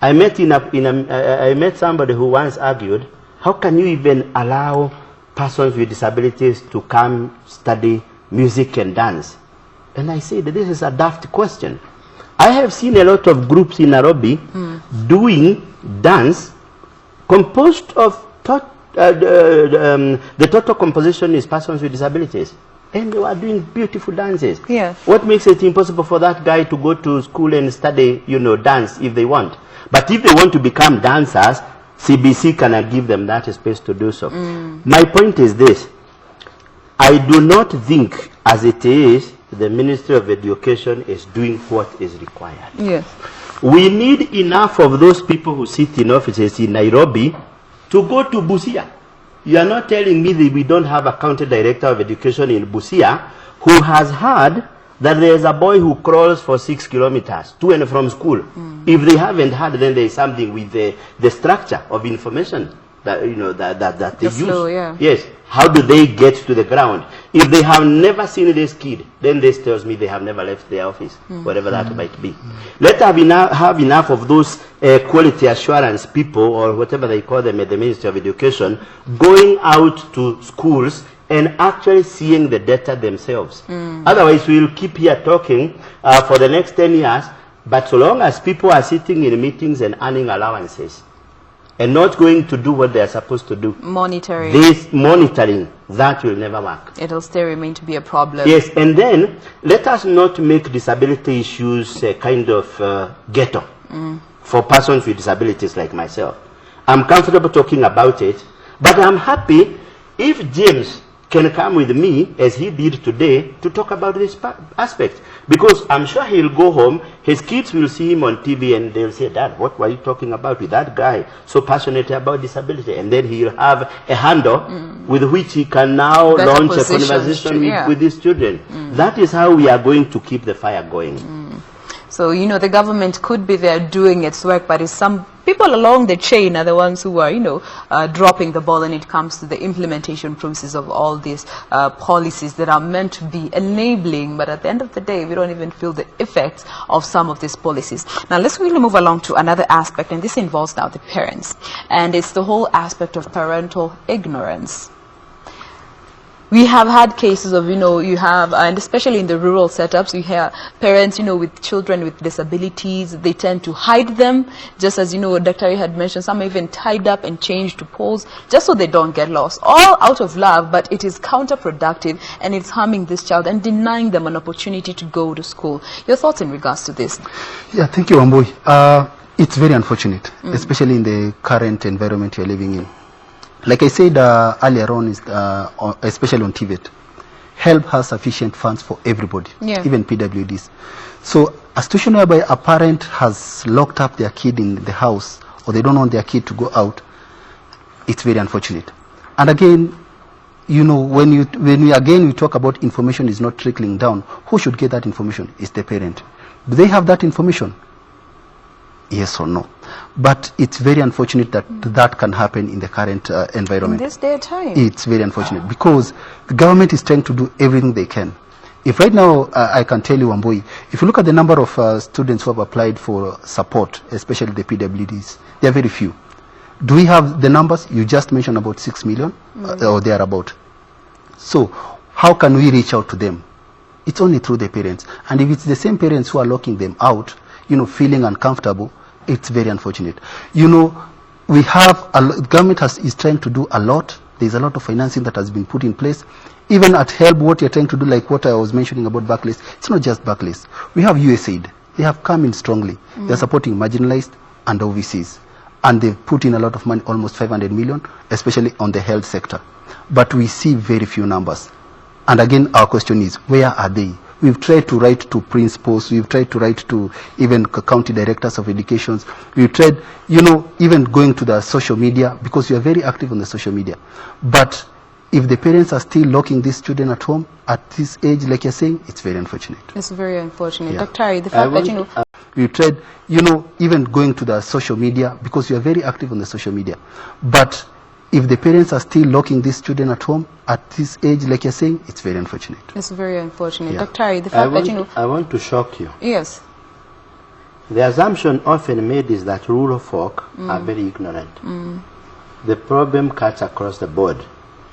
I met somebody who once argued, how can you even allow persons with disabilities to come study music and dance? And I said, this is a daft question. I have seen a lot of groups in Nairobi doing dance composed of the total composition is persons with disabilities, and they were doing beautiful dances. What makes it impossible for that guy to go to school and study, dance if they want? But if they want to become dancers, CBC cannot give them that space to do so. My point is this. I do not think, as it is, the Ministry of Education is doing what is required. Yes. We need enough of those people who sit in offices in Nairobi to go to Busia. You are not telling me that we don't have a county director of education in Busia who has heard that there is a boy who crawls for 6 kilometers to and from school. If they haven't heard, then there is something with the structure of information that that they The flow, use. yeah. Yes. How do they get to the ground? If they have never seen this kid, then this tells me they have never left their office, whatever that might be. Let's have enough of those quality assurance people, or whatever they call them at the Ministry of Education, going out to schools and actually seeing the data themselves. Otherwise, we will keep here talking for the next 10 years, but so long as people are sitting in meetings and earning allowances, and not going to do what they are supposed to do. Monitoring. This monitoring, that will never work. It'll still remain to be a problem. Yes, and then let us not make disability issues a kind of ghetto for persons with disabilities like myself. I'm comfortable talking about it, but I'm happy if James can come with me, as he did today, to talk about this aspect. Because I'm sure he'll go home, his kids will see him on TV and they'll say, Dad, what were you talking about with that guy so passionate about disability? And then he'll have a handle with which he can now Better launch a positions conversation to- with his children. That is how we are going to keep the fire going. So, you know, the government could be there doing its work, but it's some people along the chain are the ones who are, dropping the ball when it comes to the implementation process of all these policies that are meant to be enabling. But at the end of the day, we don't even feel the effects of some of these policies. Now, let's really move along to another aspect, and this involves now the parents. And it's the whole aspect of parental ignorance. We have had cases of, and especially in the rural setups, we hear parents, with children with disabilities, they tend to hide them, just as, Dr. had mentioned, some are even tied up and changed to poles, just so they don't get lost. All out of love, but it is counterproductive, and it's harming this child and denying them an opportunity to go to school. Your thoughts in regards to this? Yeah, thank you, Wambui. It's very unfortunate, especially in the current environment you're living in. Like I said earlier on, especially on TVET, HELB has sufficient funds for everybody, even PWDs. So a situation whereby a parent has locked up their kid in the house, or they don't want their kid to go out, it's very unfortunate. And again, when we talk about information is not trickling down, who should get that information? It's the parent. Do they have that information? Yes or no? But it's very unfortunate that that can happen in the current environment. In this day and time. It's very unfortunate because the government is trying to do everything they can. If right now, I can tell you, Wambui, if you look at the number of students who have applied for support, especially the PWDs, they are very few. Do we have the numbers? You just mentioned about 6 million or thereabout. So how can we reach out to them? It's only through the parents. And if it's the same parents who are locking them out, feeling uncomfortable, it's very unfortunate. We have government is trying to do a lot. There's a lot of financing that has been put in place. Even at HELB, what you're trying to do, like what I was mentioning about Barclays, it's not just Barclays. We have USAID. They have come in strongly. They're supporting marginalized and OVCs. And they've put in a lot of money, almost 500 million, especially on the health sector. But we see very few numbers. And again, our question is, where are they? We've tried to write to principals. We've tried to write to even county directors of education. We've tried, even going to the social media, because we are very active on the social media. But if the parents are still locking these children at home at this age, like you're saying, it's very unfortunate. It's very unfortunate. Yeah. Dr. Ari, the fact that, we've tried, even going to the social media, because we are very active on the social media. But if the parents are still locking these children at home at this age, like you're saying, it's very unfortunate. It's very unfortunate. Yeah. Dr. Ari, the fact that, I want to shock you. Yes. The assumption often made is that rural folk are very ignorant. The problem cuts across the board,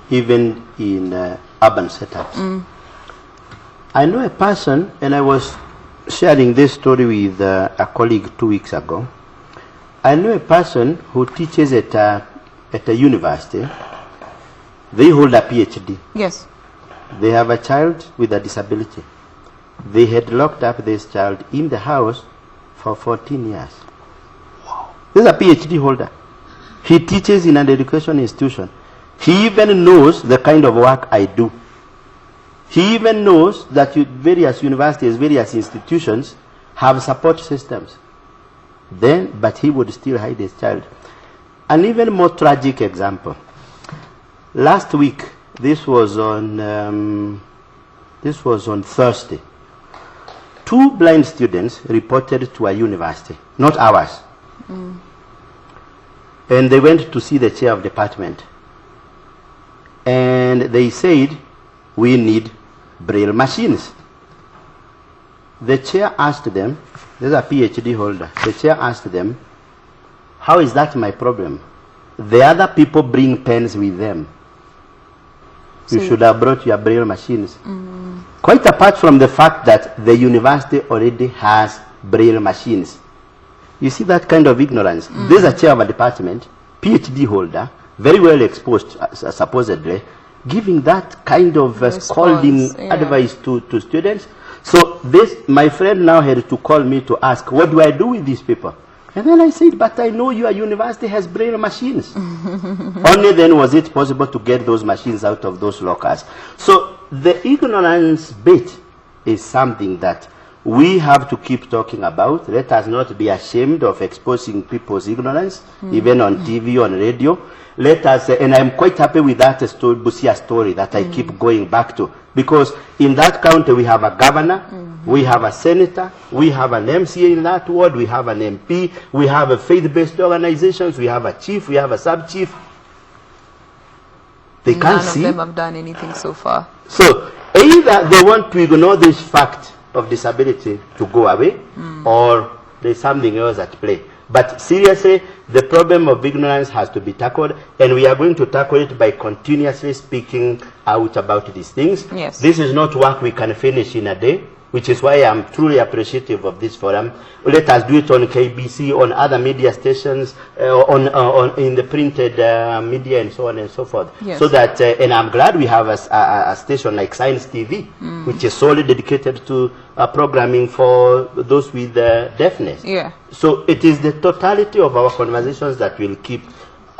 even in urban setups. I know a person, and I was sharing this story with a colleague 2 weeks ago. I know a person who teaches at a university. They hold a PhD. Yes. They have a child with a disability. They had locked up this child in the house for 14 years. Wow. This is a PhD holder. He teaches in an education institution. He even knows the kind of work I do. He even knows that various universities, various institutions have support systems. But he would still hide his child. An even more tragic example. Last week, this was on Thursday. 2 blind students reported to a university, not ours. And they went to see the chair of department. And they said, we need braille machines. The chair asked them, this is a PhD holder, the chair asked them, how is that my problem? The other people bring pens with them. You should have brought your braille machines. Quite apart from the fact that the university already has braille machines. You see that kind of ignorance. There's a chair of a department, PhD holder, very well exposed, supposedly, giving that kind of scolding advice to students. So my friend now had to call me to ask, what do I do with these people? And then I said, but I know your university has braille machines. Only then was it possible to get those machines out of those lockers. So the ignorance bit is something that we have to keep talking about. Let us not be ashamed of exposing people's ignorance, even on TV, on radio. Let us, and I'm quite happy with that Busia story that I keep going back to. Because in that county we have a governor, we have a senator, we have an MCA in that ward, we have an MP, we have a faith-based organizations, we have a chief, we have a sub-chief. They can't see. None of them have done anything so far. So either they want to ignore this fact of disability to go away, or there's something else at play. But seriously, the problem of ignorance has to be tackled, and we are going to tackle it by continuously speaking out about these things. Yes. This is not work we can finish in a day, which is why I'm truly appreciative of this forum. Let us do it on KBC, on other media stations, in the printed media, and so on and so forth. Yes. So that, and I'm glad we have a station like Science TV, which is solely dedicated to programming for those with deafness. Yeah. So it is the totality of our conversations that will keep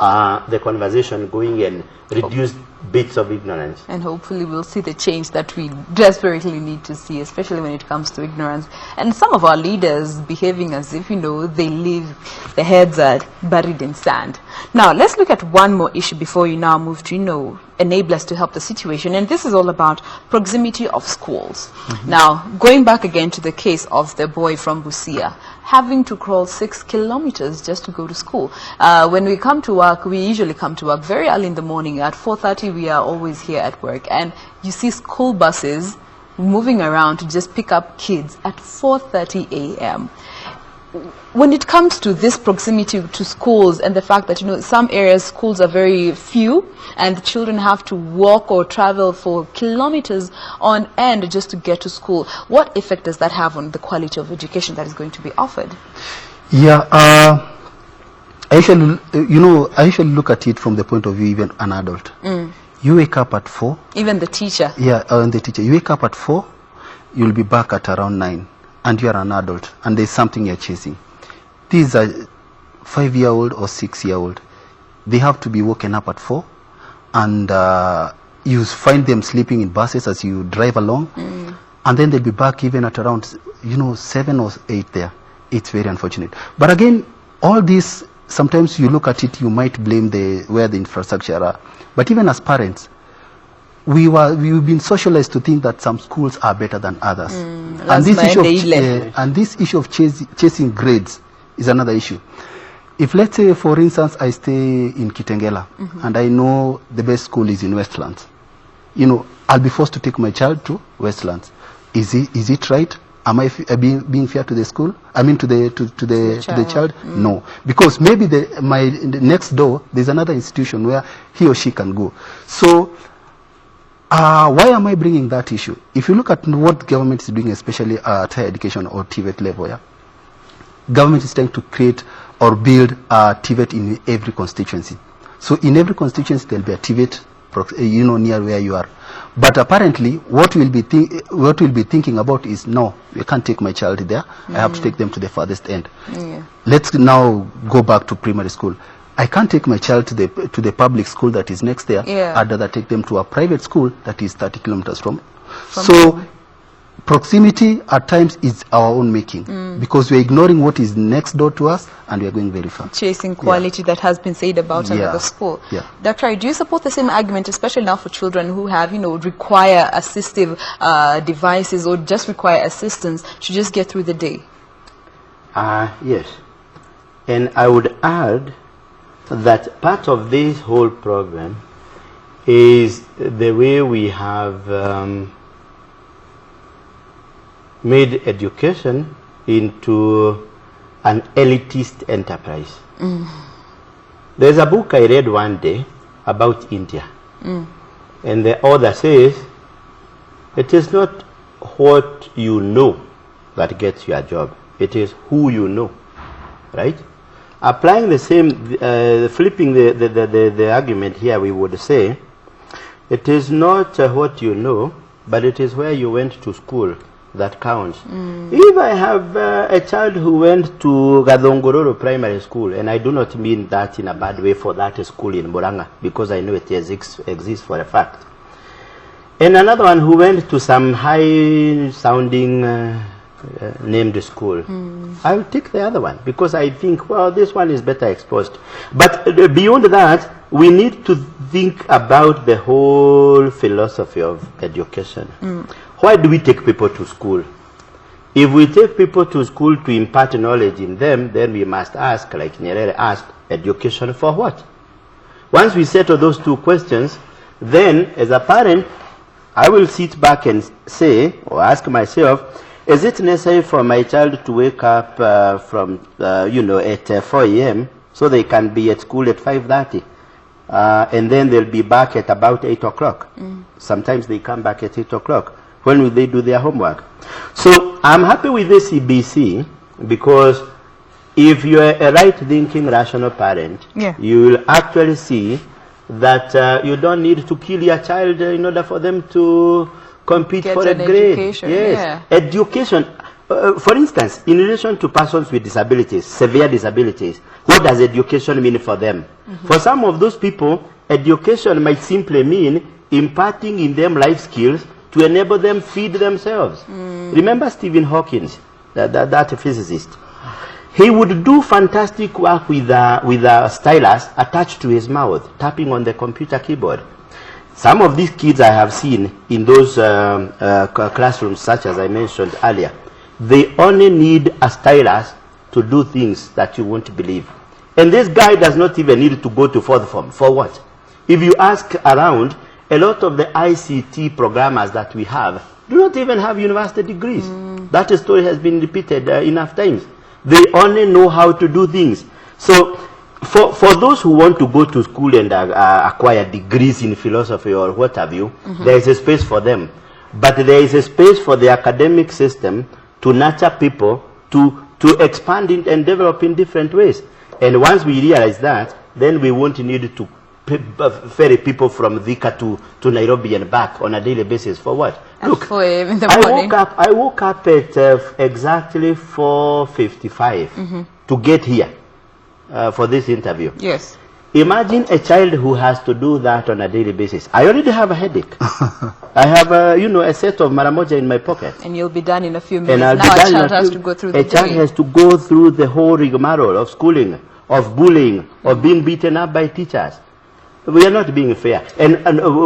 the conversation going and reduce bits of ignorance. And hopefully we'll see the change that we desperately need to see, especially when it comes to ignorance. And some of our leaders behaving as if, they live, their heads are buried in sand. Now, let's look at one more issue before you now move to, enablers to help the situation. And this is all about proximity of schools. Now, going back again to the case of the boy from Busia, having to crawl 6 kilometers just to go to school. When we come to work, we usually come to work very early in the morning. At 4:30, we are always here at work. And you see school buses moving around to just pick up kids at 4:30 a.m. When it comes to this proximity to schools and the fact that, some areas schools are very few and children have to walk or travel for kilometers on end just to get to school, what effect does that have on the quality of education that is going to be offered? Yeah, I usually look at it from the point of view even an adult. You wake up at 4. Even the teacher? Yeah, and the teacher. You wake up at 4, you'll be back at around 9. And you're an adult, and there's something you're chasing. These are 5-year-old or 6-year-old. They have to be woken up at 4, and you find them sleeping in buses as you drive along, and then they'll be back even at around, 7 or 8 there. It's very unfortunate. But again, all this, sometimes you look at it, you might blame where the infrastructure are. But even as parents, we've been socialized to think that some schools are better than others. And this issue of chasing grades is another issue. If, let's say, for instance, I stay in Kitengela, and I know the best school is in Westlands, I'll be forced to take my child to Westlands. Is it right? Am I being fair to the school? I mean, to the child? No, because maybe the next door there's another institution where he or she can go. So why am I bringing that issue? If you look at what government is doing, especially at higher education or TVET level, government is trying to create or build a TVET in every constituency. So in every constituency there'll be a TVET, near where you are. But apparently, what we'll be thinking about is, no, we can't take my child there. I have to take them to the farthest end. Let's now go back to primary school. I can't take my child to the public school that is next there. Yeah. I'd rather take them to a private school that is 30 kilometers from. So proximity at times is our own making, because we're ignoring what is next door to us and we're going very far. Chasing quality that has been said about another school. Yeah. Dr. do you support the same argument, especially now for children who have, require assistive devices or just require assistance to just get through the day? Yes. And I would add that part of this whole program is the way we have made education into an elitist enterprise. There's a book I read one day about India, and the author says, it is not what you know that gets you a job, it is who you know, right? Applying the same, flipping the argument here, we would say, it is not what you know, but it is where you went to school that counts. If I have a child who went to Gadongororo Primary School, and I do not mean that in a bad way for that school in Murang'a, because I know it exists for a fact, and another one who went to some high-sounding named school, I will take the other one, because I think, well, this one is better exposed. But beyond that, we need to think about the whole philosophy of education. Why do we take people to school? If we take people to school to impart knowledge in them, then we must ask, like Nyerere asked, education for what? Once we settle those two questions, then as a parent, I will sit back and say, or ask myself, is it necessary for my child to wake up from, at 4 a.m. so they can be at school at 5:30? And then they'll be back at about 8 o'clock. Sometimes they come back at 8 o'clock. When will they do their homework? So I'm happy with this CBC, because if you're a right-thinking, rational parent, you will actually see that you don't need to kill your child in order for them to compete for a grade. Education. Yes, education. For instance, in relation to persons with disabilities, severe disabilities, what does education mean for them? For some of those people, education might simply mean imparting in them life skills to enable them feed themselves. Remember Stephen Hawking, that physicist? He would do fantastic work with a stylus attached to his mouth, tapping on the computer keyboard. Some of these kids I have seen in those classrooms, such as I mentioned earlier, they only need a stylus to do things that you won't believe. And this guy does not even need to go to fourth form. For what? If you ask around, a lot of the ICT programmers that we have do not even have university degrees. That story has been repeated enough times. They only know how to do things. So for those who want to go to school and acquire degrees in philosophy or what have you, there is a space for them. But there is a space for the academic system to nurture people, to expand and develop in different ways. And once we realize that, then we won't need to ferry people from Thika to Nairobi and back on a daily basis. For what? Look, 4 a.m. in the morning. I woke up at exactly 4:55 to get here for this interview. Yes. Imagine a child who has to do that on a daily basis. I already have a headache. I have a set of Maramoja in my pocket. And you'll be done in a few minutes. And now a child has to go through the A child day. has to go through the whole rigmarole of schooling, of bullying, of being beaten up by teachers. We are not being fair. And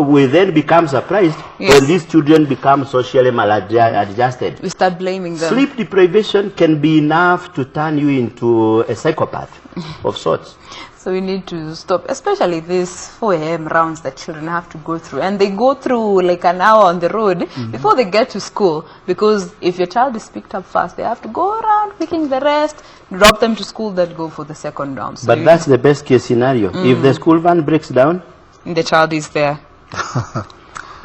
we then become surprised when these children become socially maladjusted. We start blaming them. Sleep deprivation can be enough to turn you into a psychopath of sorts. So we need to stop, especially these 4 a.m. rounds that children have to go through. And they go through like an hour on the road before they get to school. Because if your child is picked up fast, they have to go around picking the rest, drop them to school, then go for the second round. So but that's the best case scenario. If the school van breaks down, the child is there.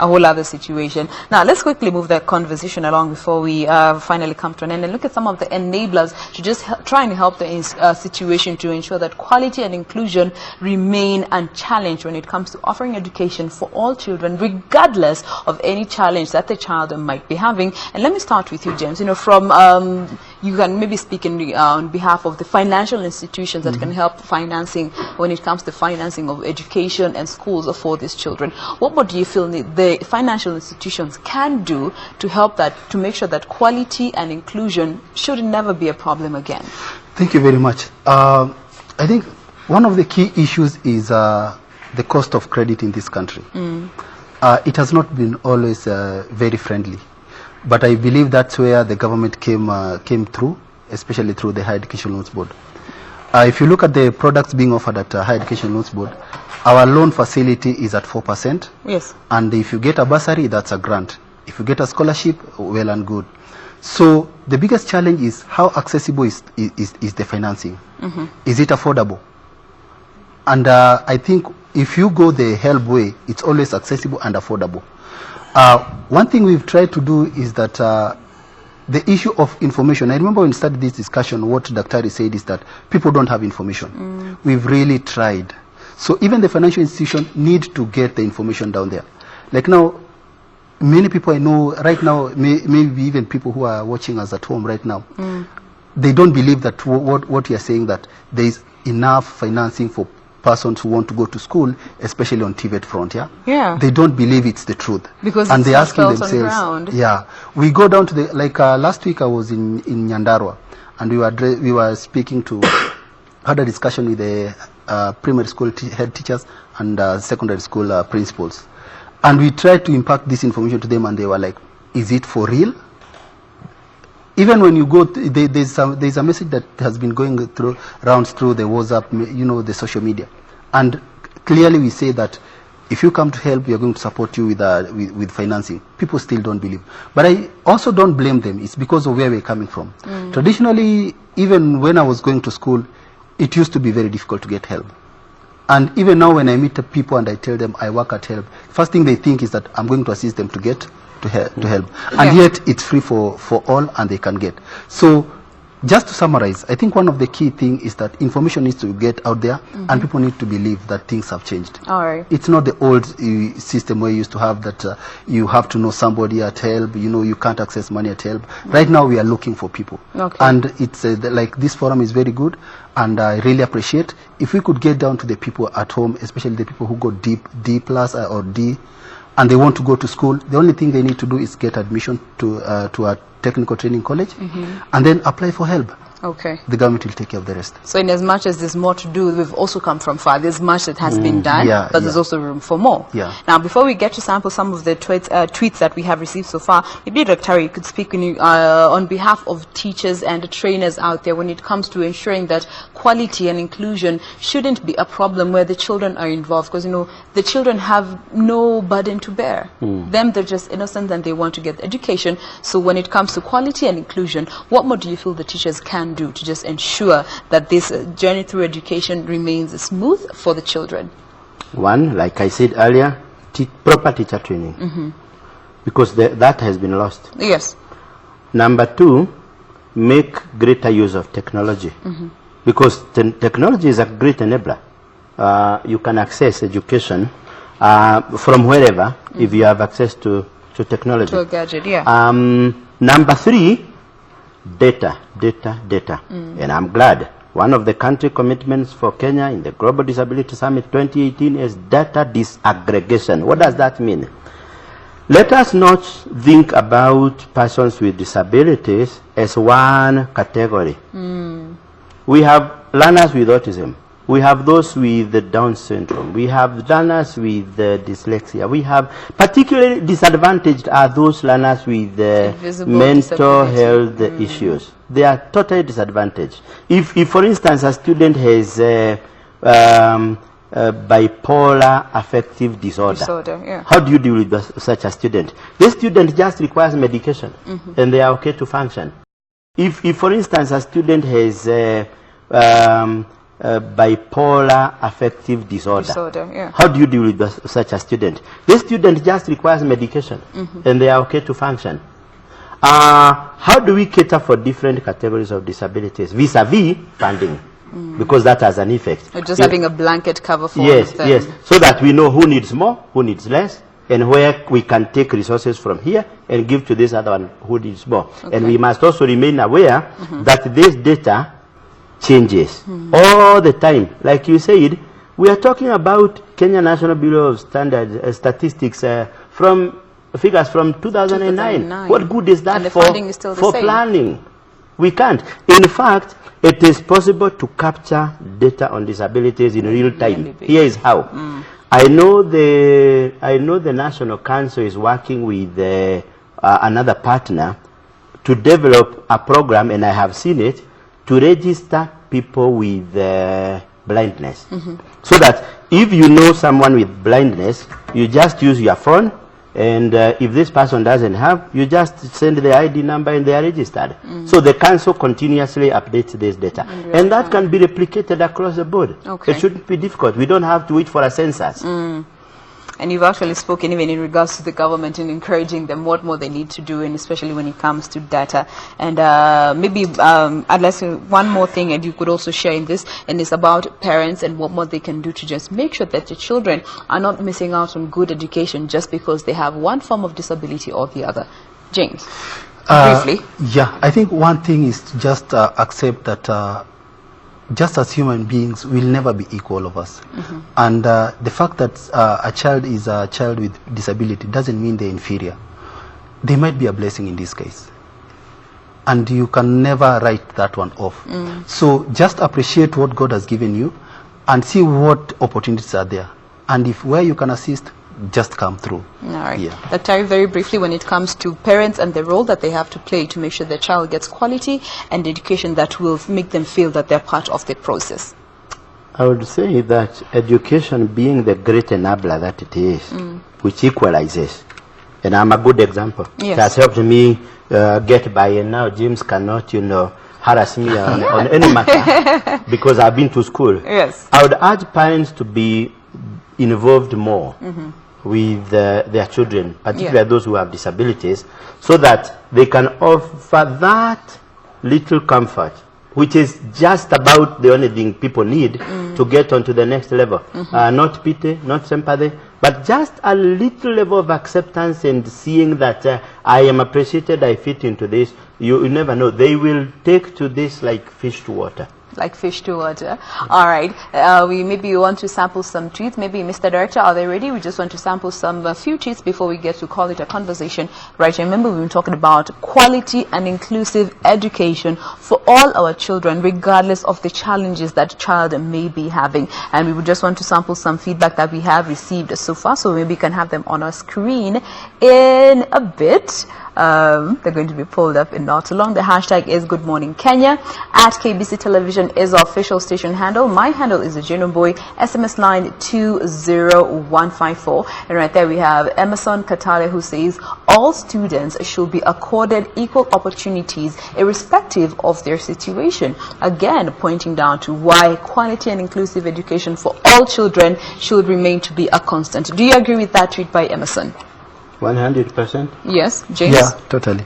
A whole other situation. Now, let's quickly move that conversation along before we finally come to an end and look at some of the enablers to just try and help the situation to ensure that quality and inclusion remain unchallenged when it comes to offering education for all children, regardless of any challenge that the child might be having. And let me start with you, James. From you can maybe speak on behalf of the financial institutions that can help financing when it comes to financing of education and schools for these children. What more do you feel the financial institutions can do to help that, to make sure that quality and inclusion should never be a problem again? Thank you very much. I think one of the key issues is the cost of credit in this country. It has not been always very friendly, but I believe that's where the government came through, especially through the Higher Education Loans Board. If you look at the products being offered at Higher Education Loans Board, our loan facility is at 4%. Yes. And if you get a bursary, that's a grant. If you get a scholarship, well and good. So the biggest challenge is how accessible is the financing. Is it affordable? And I think if you go the HELB way, it's always accessible and affordable. One thing we've tried to do is that the issue of information, I remember when we started this discussion, what Daktari said is that people don't have information. We've really tried. So even the financial institution need to get the information down there. Like now, many people I know right now, maybe even people who are watching us at home right now, they don't believe that what we are saying, that there is enough financing for persons who want to go to school, especially on TVET front. Yeah. They don't believe it's the truth. Because and it's they're asking felt on themselves. ground. Yeah. We go down to the, like last week I was in Nyandarua, and we were speaking to, had a discussion with the primary school head teachers and secondary school principals. And we tried to impact this information to them, and they were like, is it for real? Even when you go, there's a message that has been going through rounds through the WhatsApp, the social media. And clearly we say that if you come to help, we are going to support you with financing. People still don't believe. But I also don't blame them. It's because of where we're coming from. Traditionally, even when I was going to school, it used to be very difficult to get help. And even now when I meet the people and I tell them I work at HELB, first thing they think is that I'm going to assist them to get to help. And yet it's free for all, and they can get. So just to summarize, I think one of the key things is that information needs to get out there, and people need to believe that things have changed. All right. It's not the old system where you used to have that you have to know somebody at HELB, you can't access money at HELB. Right now we are looking for people. Okay. And it's like this forum is very good, and I really appreciate if we could get down to the people at home, especially the people who got D plus or D, and they want to go to school. The only thing they need to do is get admission to a technical training college, and then apply for HELB. Okay. The government will take care of the rest. So in as much as there's more to do, we've also come from far. There's much that has been done, but there's also room for more. Yeah. Now, before we get to sample some of the tweets that we have received so far, maybe Dr. you could speak on behalf of teachers and trainers out there when it comes to ensuring that quality and inclusion shouldn't be a problem where the children are involved, because the children have no burden to bear. Them, they're just innocent and they want to get education. So when it comes to quality and inclusion, what more do you feel the teachers can do to just ensure that this journey through education remains smooth for the children? One, like I said earlier, proper teacher training, because that has been lost. Yes. Number two, make greater use of technology, because technology is a great enabler. You can access education from wherever if you have access to technology. To a gadget, yeah. Number three, data. And I'm glad one of the country commitments for Kenya in the Global Disability Summit 2018 is data disaggregation. What does that mean? Let us not think about persons with disabilities as one category. We have learners with autism. We have those with the Down syndrome. We have learners with dyslexia. We have particularly disadvantaged are those learners with mental health issues. They are totally disadvantaged. If for instance, a student has bipolar affective disorder, how do you deal with such a student? This student just requires medication, and they are okay to function. If for instance, a student has bipolar affective disorder, how do you deal with such a student? This student just requires medication, and they are okay to function. How do we cater for different categories of disabilities vis-a-vis funding? Because that has an effect. Or just having a blanket cover for yes, them. Yes, so that we know who needs more, who needs less, and where we can take resources from here and give to this other one who needs more. Okay. And we must also remain aware that this data changes all the time. Like you said, we are talking about Kenya National Bureau of Standards statistics from figures from 2009. What good is that And the for, funding is still the same. planning? We can't. In fact, it is possible to capture data on disabilities in real time. Here is how. I know the National Council is working with another partner to develop a program, and I have seen it, to register people with blindness. So that if you know someone with blindness, you just use your phone, and if this person doesn't have, you just send the ID number and they are registered. So the council continuously updates this data. And that can be replicated across the board. Okay. It shouldn't be difficult. We don't have to wait for a census. And you've actually spoken even in regards to the government and encouraging them what more they need to do, and especially when it comes to data. And maybe unless one more thing, and you could also share in this, and it's about parents and what more they can do to just make sure that the children are not missing out on good education just because they have one form of disability or the other. James, briefly. Yeah, I think one thing is to just accept that just as human beings, we'll never be equal of us. And the fact that a child is a child with disability doesn't mean they're inferior. They might be a blessing in this case. And you can never write that one off. So just appreciate what God has given you and see what opportunities are there. And if where you can assist, just come through. All right. Yeah. Dr. very briefly, when it comes to parents and the role that they have to play to make sure their child gets quality and education that will make them feel that they're part of the process. I would say that education being the great enabler that it is, which equalizes, and I'm a good example. Yes. It has helped me get by, and now James cannot, harass me on any matter because I've been to school. Yes. I would urge parents to be involved more with their children, particularly those who have disabilities, so that they can offer that little comfort, which is just about the only thing people need to get onto the next level. Not pity, not sympathy, but just a little level of acceptance and seeing that I am appreciated, I fit into this. You never know. They will take to this like fish to water. Like fish to water. All right. Maybe you want to sample some tweets. Maybe, Mr. Director, are they ready? We just want to sample some few tweets before we get to call it a conversation. Right. Remember, we've been talking about quality and inclusive education for all our children, regardless of the challenges that child may be having. And we would just want to sample some feedback that we have received so far, so maybe we can have them on our screen in a bit. They're going to be pulled up in not too long. The hashtag is Good Morning Kenya. At KBC Television is our official station handle. My handle is Boy. SMS line 20154. And right there we have Emerson Katale, who says all students should be accorded equal opportunities irrespective of their situation. Again, pointing down to why quality and inclusive education for all children should remain to be a constant. Do you agree with that tweet by Emerson? 100%. Yes, James? Yeah, totally.